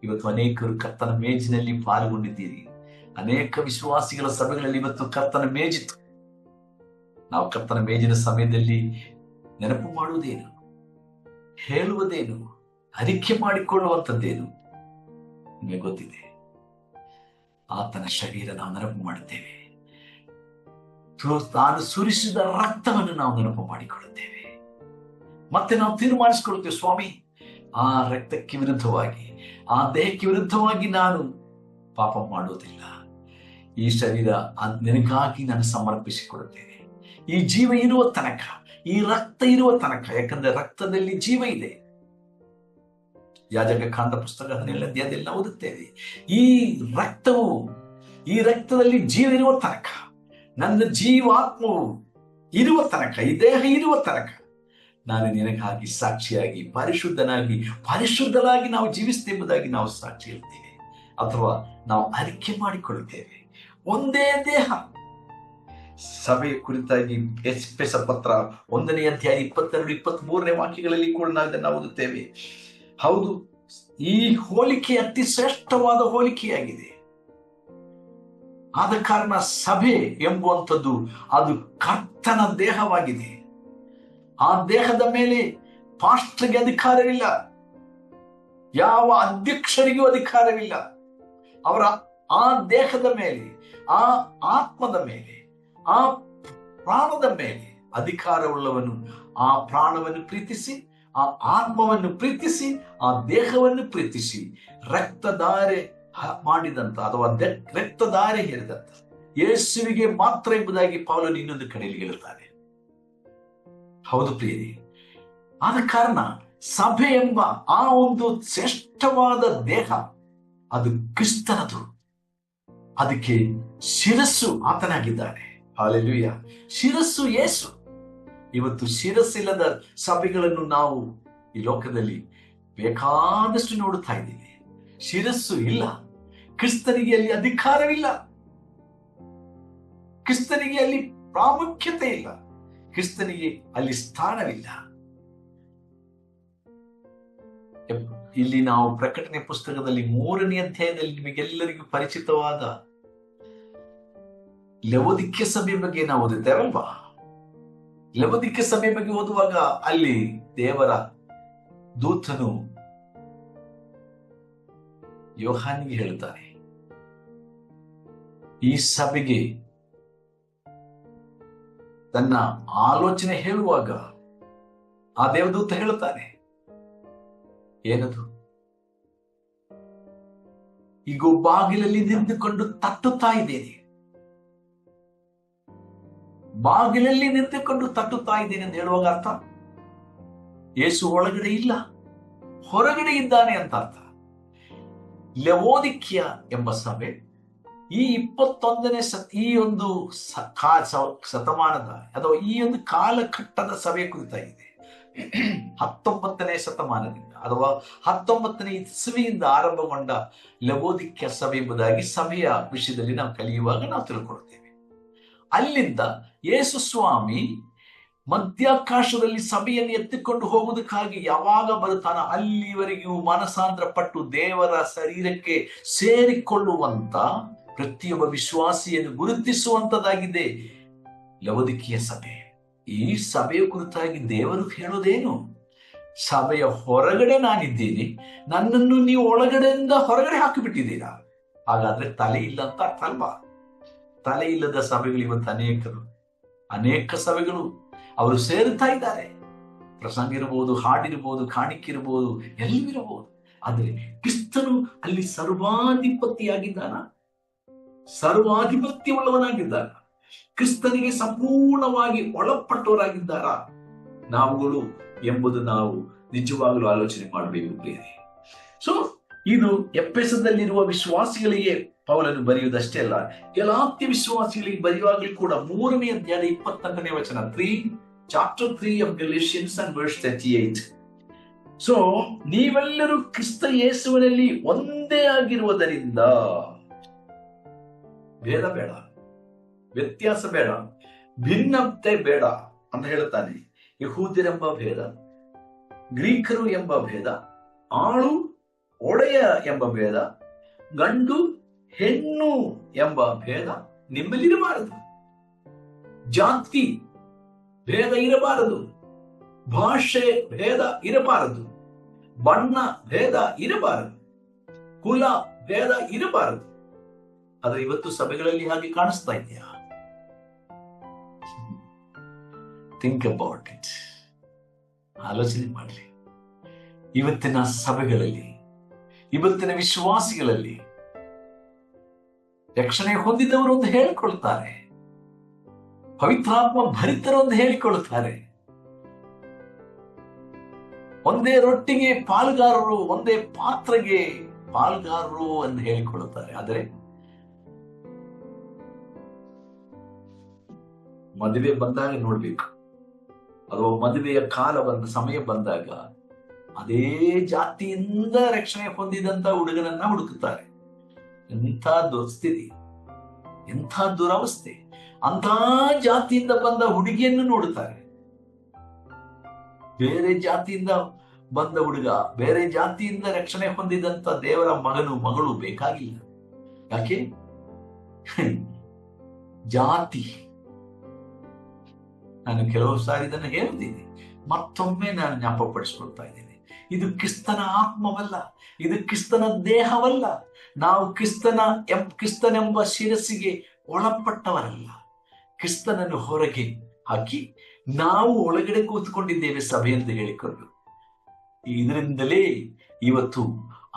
ಇವತ್ತು ಅನೇಕರು ಕರ್ತನ ಮೇಜಿನಲ್ಲಿ ಪಾಲ್ಗೊಂಡಿದ್ದೀರಿ. ಅನೇಕ ವಿಶ್ವಾಸಿಗಳ ಸಭೆಗಳಲ್ಲಿ ಇವತ್ತು ಕರ್ತನ ಮೇಜಿತ್ತು. ನಾವು ಕರ್ತನ ಮೇಜಿನ ಸಮಯದಲ್ಲಿ ನೆನಪು ಮಾಡುವುದೇನು, ಹೇಳುವುದೇನು, ಅರಿಕೆ ಮಾಡಿಕೊಳ್ಳುವಂಥದ್ದೇನು ನಿಮಗೆ ಗೊತ್ತಿದೆ. ಆತನ ಶರೀರ ನಾವು ನೆನಪು ಮಾಡುತ್ತೇವೆ. ತಾನು ಸುರಿಸಿದ ರಕ್ತವನ್ನು ನಾವು ನೆನಪು ಮಾಡಿಕೊಳ್ಳುತ್ತೇವೆ. ಮತ್ತೆ ನಾವು ತೀರ್ಮಾನಿಸಿಕೊಳ್ಳುತ್ತೇವೆ, ಸ್ವಾಮಿ, ಆ ರಕ್ತಕ್ಕೆ ವಿರುದ್ಧವಾಗಿ, ಆ ದೇಹಕ್ಕೆ ವಿರುದ್ಧವಾಗಿ ನಾನು ಪಾಪ ಮಾಡುವುದಿಲ್ಲ. ಈ ಶರೀರ ನಿನಗಾಗಿ ನಾನು ಸಮರ್ಪಿಸಿಕೊಡುತ್ತೇನೆ. ಈ ಜೀವ ಇರುವ ತನಕ, ಈ ರಕ್ತ ಇರುವ ತನಕ, ಯಾಕಂದ್ರೆ ರಕ್ತದಲ್ಲಿ ಜೀವ ಇದೆ. ಯಾಜಕ ಕಾಂಡ ಪುಸ್ತಕ 17ನೇ ಅಧ್ಯಾಯದಲ್ಲಿ ನಾವು ಓದುತ್ತೇವೆ. ಈ ರಕ್ತದಲ್ಲಿ ಜೀವ ಇರುವ ತನಕ, ನನ್ನ ಜೀವಾತ್ಮವು ಇರುವ ತನಕ, ಈ ದೇಹ ಇರುವ ತನಕ ನಾನು ನಿನಗಾಗಿ ಸಾಕ್ಷಿಯಾಗಿ ಪರಿಶುದ್ಧನಾಗಿ ನಾವು ಜೀವಿಸ್ತೇವೆಂಬುದಾಗಿ ನಾವು ಸಾಕ್ಷಿ ಇರ್ತೇವೆ, ಅಥವಾ ನಾವು ಅರಿಕೆ ಮಾಡಿಕೊಳ್ಳುತ್ತೇವೆ. ಒಂದೇ ದೇಹ. ಸಭೆಯ ಕುರಿತಾಗಿ ಎಫೆಸ ಪತ್ರ 1ನೇ ಅಧ್ಯಾಯ 22-23 ವಾಕ್ಯಗಳಲ್ಲಿ ಕೂಡ ನಾವು ಓದುತ್ತೇವೆ. ಹೌದು, ಈ ಹೋಲಿಕೆ ಅತಿ ಶ್ರೇಷ್ಠವಾದ ಹೋಲಿಕೆಯಾಗಿದೆ. ಆದ ಕಾರಣ ಸಭೆ ಎಂಬುವಂಥದ್ದು ಅದು ಕರ್ತನ ದೇಹವಾಗಿದೆ. ಆ ದೇಹದ ಮೇಲೆ ಪಾಸ್ಟರ್ಗೆ ಅಧಿಕಾರವಿಲ್ಲ, ಯಾವ ಅಧ್ಯಕ್ಷರಿಗೂ ಅಧಿಕಾರವಿಲ್ಲ. ಅವರ ಆ ದೇಹದ ಮೇಲೆ, ಆ ಆತ್ಮದ ಮೇಲೆ, ಆ ಪ್ರಾಣದ ಮೇಲೆ ಅಧಿಕಾರವುಳ್ಳವನು ಆ ಪ್ರಾಣವನ್ನು ಪ್ರೀತಿಸಿ, ಆ ಆತ್ಮವನ್ನು ಪ್ರೀತಿಸಿ, ಆ ದೇಹವನ್ನು ಪ್ರೀತಿಸಿ ರಕ್ತಧಾರೆ ಮಾಡಿದಂತ ಅಥವಾ ರಕ್ತಧಾರೆ ಹೇಳಿದಂತ ಯೇಸುವಿಗೆ ಮಾತ್ರ ಎಂಬುದಾಗಿ ಪೌಲನು ಇನ್ನೊಂದು ಕಡೆಯಲ್ಲಿ ಹೇಳುತ್ತಾರೆ. ಹೌದು ಪ್ರಿಯರೇ, ಆದ ಕಾರಣ ಸಭೆ ಎಂಬ ಆ ಒಂದು ಶ್ರೇಷ್ಠವಾದ ದೇಹ ಅದು ಕ್ರಿಸ್ತನದು. ಅದಕ್ಕೆ ಶಿರಸ್ಸು ಆತನಾಗಿದ್ದಾನೆ. ಹಲ್ಲೆಲೂಯಾ. ಶಿರಸ್ಸು ಯೇಸು. ಇವತ್ತು ಶಿರಸ್ಸಿಲ್ಲದ ಸಭೆಗಳನ್ನು ನಾವು ಈ ಲೋಕದಲ್ಲಿ ಬೇಕಾದಷ್ಟು ನೋಡುತ್ತಾ ಇದ್ದೀವಿ. ಶಿರಸ್ಸು ಇಲ್ಲ. ಕ್ರಿಸ್ತನಿಗೆ ಅಲ್ಲಿ ಅಧಿಕಾರವಿಲ್ಲ. ಕ್ರಿಸ್ತನಿಗೆ ಅಲ್ಲಿ ಪ್ರಾಮುಖ್ಯತೆ ಇಲ್ಲ. ಕ್ರಿಸ್ತನಿಗೆ ಅಲ್ಲಿ ಸ್ಥಾನವಿಲ್ಲ. ಇಲ್ಲಿ ನಾವು ಪ್ರಕಟಣೆ ಪುಸ್ತಕದಲ್ಲಿ 3ನೇ ಅಧ್ಯಾಯದಲ್ಲಿ ನಿಮಗೆಲ್ಲರಿಗೂ ಪರಿಚಿತವಾದ ಲವೋದಿಕ್ಯ ಸಭೆ ಬಗ್ಗೆ ನಾವು ಓದುತ್ತೇವಲ್ವಾ? ಲವೋದಿಕ್ಯ ಸಭೆ ಬಗ್ಗೆ ಓದುವಾಗ ಅಲ್ಲಿ ದೇವರ ದೂತನು ಯೋಹಾನಿಗೆ ಹೇಳುತ್ತಾನೆ, ಈ ಸಭೆಗೆ ತನ್ನ ಆಲೋಚನೆ ಹೇಳುವಾಗ ಆ ದೇವದೂತ ಹೇಳುತ್ತಾನೆ, ಏನದು? ಈಗ ಬಾಗಿಲಲ್ಲಿ ನಿಂತುಕೊಂಡು ತಟ್ಟುತ್ತಾ ಇದ್ದೇನೆ. ಬಾಗಿಲಲ್ಲಿ ನಿಂತುಕೊಂಡು ತಟ್ಟುತ್ತಾ ಇದ್ದೇನೆ ಅಂತ ಹೇಳುವಾಗ ಅರ್ಥ, ಯೇಸು ಒಳಗಡೆ ಇಲ್ಲ, ಹೊರಗಡೆ ಇದ್ದಾನೆ ಅಂತ ಅರ್ಥ. ಲವೋದಿಕ್ಯ ಎಂಬ ಸಭೆ ಈ 21ನೇ ಈ ಒಂದು ಶತಮಾನದ ಅಥವಾ ಈ ಒಂದು ಕಾಲಘಟ್ಟದ ಸಭೆ ಕುರಿತಾಗಿದೆ. 19ನೇ ಶತಮಾನದಿಂದ ಅಥವಾ 19ನೇ ಇಸವಿಯಿಂದ ಆರಂಭಗೊಂಡ ಲವೋದಿಕ್ಯ ಸಭೆ ಎಂಬುದಾಗಿ ಸಭೆಯ ವಿಷಯದಲ್ಲಿ ನಾವು ಕಲಿಯುವಾಗ ನಾವು ತಿಳ್ಕೊಳ್ತೇವೆ. ಅಲ್ಲಿಂದ ಯೇಸು ಸ್ವಾಮಿ ಮಧ್ಯಾಕಾಶದಲ್ಲಿ ಸಭೆಯನ್ನು ಎತ್ತಿಕೊಂಡು ಹೋಗುವುದಕ್ಕಾಗಿ ಯಾವಾಗ ಬರುತ್ತಾನ, ಅಲ್ಲಿವರೆಗೂ ಮನಸಾಂದ್ರ ಪಟ್ಟು ದೇವರ ಶರೀರಕ್ಕೆ ಸೇರಿಕೊಳ್ಳುವಂತ ಪ್ರತಿಯೊಬ್ಬ ವಿಶ್ವಾಸಿಯನ್ನು ಗುರುತಿಸುವಂತದ್ದಾಗಿದೆ ಲವೋದಿಕೀಯ ಸಭೆ. ಈ ಸಭೆಯ ಕುರಿತಾಗಿ ದೇವರು ಹೇಳೋದೇನು? ಸಭೆಯ ಹೊರಗಡೆ ನಾನಿದ್ದೀನಿ, ನನ್ನನ್ನು ನೀವು ಒಳಗಡೆಯಿಂದ ಹೊರಗಡೆ ಹಾಕಿಬಿಟ್ಟಿದ್ದೀರಾ. ಹಾಗಾದ್ರೆ ತಲೆ ಇಲ್ಲ ಅಂತ ಅರ್ಥ ಅಲ್ವಾ? ತಲೆ ಇಲ್ಲದ ಸಭೆಗಳು ಇವತ್ತು ಅನೇಕ ಸಭೆಗಳು ಅವರು ಸೇರುತ್ತಾ ಇದ್ದಾರೆ. ಪ್ರಸಂಗ ಇರಬಹುದು, ಹಾಡಿರ್ಬೋದು, ಕಾಣಿಕಿರಬಹುದು, ಎಲ್ಲವಿರಬಹುದು. ಆದರೆ ಕ್ರಿಸ್ತನು ಅಲ್ಲಿ ಸರ್ವಾಧಿಪತಿಯಾಗಿದ್ದಾನ, ಸರ್ವಾಧಿಪತ್ಯವುಳ್ಳವನಾಗಿದ್ದಾನ. ಕ್ರಿಸ್ತನಿಗೆ ಸಂಪೂರ್ಣವಾಗಿ ಒಳಪಟ್ಟವರಾಗಿದ್ದಾರ ನಾವುಗಳು ಎಂಬುದು ನಾವು ನಿಜವಾಗಲೂ ಆಲೋಚನೆ ಮಾಡಬೇಕು ಪ್ರಿಯರೇ. ಸೊ ಇದು ಎಫೆಸದಲ್ಲಿರುವ ವಿಶ್ವಾಸಿಗಳಿಗೆ ಪೌಲನು ಬರೆಯುವುದಷ್ಟೇ ಅಲ್ಲ, ಗಲಾತ್ಯ ವಿಶ್ವಾಸಿಗಳಿಗೆ ಬರೆಯುವಾಗಲೂ ಕೂಡ 3ನೇ ಅಧ್ಯಾಯದ 28ನೇ ವಚನ, chapter 3 of Galatians and verse 38. So ನೀವೆಲ್ಲರೂ ಕ್ರಿಸ್ತ ಯೇಸುವಿನಲ್ಲಿ ಒಂದೇ ಆಗಿರುವುದರಿಂದ ಭೇದ ಬೇಡ. ವ್ಯತ್ಯಾಸ ಬೇಡ, ಭಿನ್ನತೆ ಬೇಡ ಅಂತ ಹೇಳ್ತಾನೆ. ಯಹೂದ್ಯರೆಂಬ ಭೇದ, ಗ್ರೀಕರು ಎಂಬ ಭೇದ, ಆಳು ಒಡೆಯ ಎಂಬ ಭೇದ, ಗಂಡು ಹೆಣ್ಣು ಎಂಬ ಭೇದ ನಿಮ್ಮಲ್ಲಿರಬಾರದು. ಜಾತಿ ಭೇದ ಇರಬಾರದು, ಭಾಷೆ ಭೇದ ಇರಬಾರದು, ಬಣ್ಣ ಭೇದ ಇರಬಾರದು, ಕುಲ ಭೇದ ಇರಬಾರದು. ಆದ್ರೆ ಇವತ್ತು ಸಭೆಗಳಲ್ಲಿ ಹಾಗೆ ಕಾಣಿಸ್ತಾ ಇದೆಯಾ? Think about it. ಆಲೋಚನೆ ಮಾಡಲಿ. ಇವತ್ತಿನ ಸಭೆಗಳಲ್ಲಿ, ಇವತ್ತಿನ ವಿಶ್ವಾಸಿಗಳಲ್ಲಿ ರಕ್ಷಣೆ ಹೊಂದಿದವರು ಒಂದು ಹೇಳಿಕೊಳ್ತಾರೆ, ಪವಿತ್ರಾತ್ಮ ಭರಿತರು ಒಂದು ಹೇಳಿಕೊಳ್ತಾರೆ, ಒಂದೇ ರೊಟ್ಟಿಗೆ ಪಾಲುಗಾರರು, ಒಂದೇ ಪಾತ್ರೆಗೆ ಪಾಲುಗಾರರು ಎಂದು ಹೇಳಿಕೊಳ್ಳುತ್ತಾರೆ. ಆದರೆ ಮದುವೆ ಬಂದಾಗ ನೋಡ್ಬೇಕು, ಅಥವಾ ಮದುವೆಯ ಕಾಲ ಸಮಯ ಬಂದಾಗ ಅದೇ ಜಾತಿಯಿಂದ ರಕ್ಷಣೆ ಹೊಂದಿದಂತ ಹುಡುಗನನ್ನ ಹುಡುಕುತ್ತಾರೆ. ಎಂಥ ದುಸ್ಥಿತಿ, ಎಂಥ ದುರವಸ್ಥೆ. ಅಂಥ ಜಾತಿಯಿಂದ ಬಂದ ಹುಡುಗಿಯನ್ನು ನೋಡುತ್ತಾರೆ. ಬೇರೆ ಜಾತಿಯಿಂದ ಬಂದ ಹುಡುಗ, ಬೇರೆ ಜಾತಿಯಿಂದ ರಕ್ಷಣೆ ಹೊಂದಿದಂತ ದೇವರ ಮಗನು ಮಗಳು ಬೇಕಾಗಿಲ್ಲ. ಯಾಕೆ? ಜಾತಿ. ನಾನು ಕೆಲವು ಸಾರಿ ಇದನ್ನು ಹೇಳಿದ್ದೀನಿ, ಮತ್ತೊಮ್ಮೆ ನಾನು ಜ್ಞಾಪಕಪಡಿಸಿಕೊಳ್ತಾ ಇದ್ದೀನಿ. ಇದು ಕ್ರಿಸ್ತನ ಆತ್ಮವಲ್ಲ, ಇದು ಕ್ರಿಸ್ತನ ದೇಹವಲ್ಲ. ನಾವು ಕ್ರಿಸ್ತನೆಂಬ ಶಿರಸ್ಸಿಗೆ ಒಳಪಟ್ಟವರಲ್ಲ. ಕ್ರಿಸ್ತನನ್ನು ಹೊರಗೆ ಹಾಕಿ ನಾವು ಒಳಗಡೆ ಕೂತ್ಕೊಂಡಿದ್ದೇವೆ ಸಭೆ ಎಂದು ಹೇಳಿಕೊಂಡು. ಇದರಿಂದಲೇ ಇವತ್ತು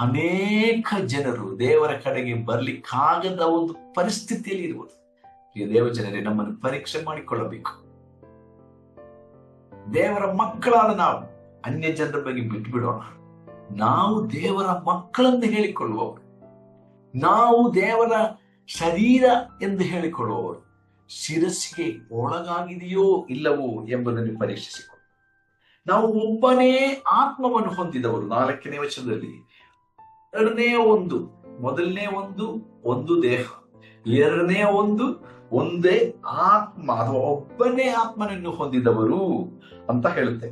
ಅನೇಕ ಜನರು ದೇವರ ಕಡೆಗೆ ಬರ್ಲಿಕ್ಕಾಗದ ಒಂದು ಪರಿಸ್ಥಿತಿಯಲ್ಲಿ ಇರುವುದು. ಈ ದೇವಜನರೇ, ನಮ್ಮನ್ನು ಪರೀಕ್ಷೆ ಮಾಡಿಕೊಳ್ಳಬೇಕು. ದೇವರ ಮಕ್ಕಳಾದ ನಾವು ಅನ್ಯ ಜನರ ಬಗ್ಗೆ ಬಿಟ್ಟು ಬಿಡೋಣ. ನಾವು ದೇವರ ಮಕ್ಕಳನ್ನು ಹೇಳಿಕೊಳ್ಳುವವರು, ನಾವು ದೇವರ ಶರೀರ ಎಂದು ಹೇಳಿಕೊಳ್ಳುವವರು. ಶಿರಸ್ಸಿಗೆ ಒಳಗಾಗಿದೆಯೋ ಇಲ್ಲವೋ ಎಂಬುದನ್ನು ಪರೀಕ್ಷಿಸಿಕೊಳ್ಳಿ. ನಾವು ಒಬ್ಬನೇ ಆತ್ಮವನ್ನು ಹೊಂದಿದವರು. 4ನೇ ವಚನದಲ್ಲಿ ಎರಡನೇ ಒಂದು, ಮೊದಲನೇ ಒಂದು ದೇಹ, ಎರಡನೇ ಒಂದೇ ಆತ್ಮ ಅಥವಾ ಒಬ್ಬನೇ ಆತ್ಮನನ್ನು ಹೊಂದಿದವರು ಅಂತ ಹೇಳುತ್ತೆ.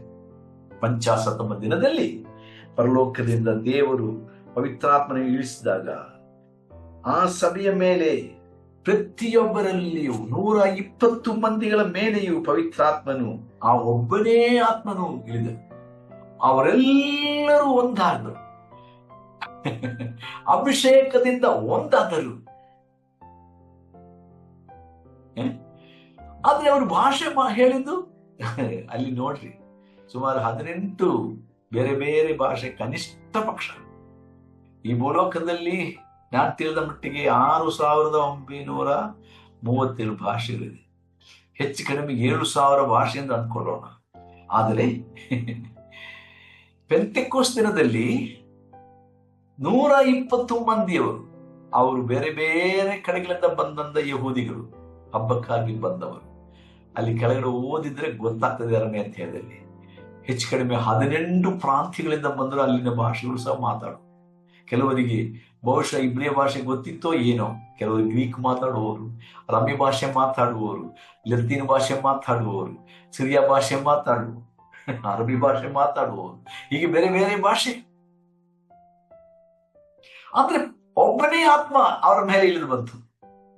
ಪಂಚಾಶತ್ತಮ ದಿನದಲ್ಲಿ ಪರಲೋಕದಿಂದ ದೇವರು ಪವಿತ್ರಾತ್ಮನ ಇಳಿಸಿದಾಗ ಆ ಸಭೆಯ ಮೇಲೆ ಪ್ರತಿಯೊಬ್ಬರಲ್ಲಿಯೂ 120 ಮಂದಿಗಳ ಮೇಲೆಯೂ ಪವಿತ್ರಾತ್ಮನು, ಆ ಒಬ್ಬನೇ ಆತ್ಮನು ಇಳಿದರು. ಅವರೆಲ್ಲರೂ ಒಂದಾದರು, ಅಭಿಷೇಕದಿಂದ ಒಂದಾದರು. ಆದ್ರೆ ಅವರು ಭಾಷೆ ಹೇಳಿದ್ದು ಅಲ್ಲಿ ನೋಡ್ರಿ, ಸುಮಾರು 18 ಬೇರೆ ಬೇರೆ ಭಾಷೆ, ಕನಿಷ್ಠ ಪಕ್ಷ. ಈ ಭೂಲೋಕದಲ್ಲಿ ನಾನು ತಿಳಿದ ಮಟ್ಟಿಗೆ 6,937 ಭಾಷೆಗಳಿದೆ. ಹೆಚ್ಚು ಕಡಿಮೆ 7,000 ಭಾಷೆ ಎಂದು ಅಂದ್ಕೊಳ್ಳೋಣ. ಆದರೆ ಪೆಂತೆಕೋಸ್ ದಿನದಲ್ಲಿ 120 ಮಂದಿಯವರು, ಅವರು ಬೇರೆ ಬೇರೆ ಕಡೆಗಳಿಂದ ಬಂದಂತ ಯಹೂದಿಗಳು, ಹಬ್ಬಕ್ಕಾಗಿ ಬಂದವರು. ಅಲ್ಲಿ ಕೆಳಗಡೆ ಓದಿದ್ರೆ ಗೊತ್ತಾಗ್ತದೆ 2ನೇ ಅಧ್ಯಾಯದಲ್ಲಿ. ಹೆಚ್ಚು ಕಡಿಮೆ 18 ಪ್ರಾಂತ್ಯಗಳಿಂದ ಬಂದರು. ಅಲ್ಲಿನ ಭಾಷೆಗಳು ಸಹ ಮಾತಾಡು. ಕೆಲವರಿಗೆ ಬಹುಶಃ ಇಬ್ರಿಯ ಭಾಷೆ ಗೊತ್ತಿತ್ತೋ ಏನೋ, ಕೆಲವರು ಗ್ರೀಕ್ ಮಾತಾಡುವವರು, ರಮ್ಯ ಭಾಷೆ ಮಾತಾಡುವವರು, ಲತೀನ್ ಭಾಷೆ ಮಾತಾಡುವವರು, ಸಿರಿಯಾ ಭಾಷೆ ಮಾತಾಡುವವರು, ಅರಬಿ ಭಾಷೆ ಮಾತಾಡುವವರು, ಹೀಗೆ ಬೇರೆ ಬೇರೆ ಭಾಷೆ. ಅಂದ್ರೆ ಒಬ್ಬನೇ ಆತ್ಮ ಅವರ ಮೇಲೆ ಇಳಿದು ಬಂತು.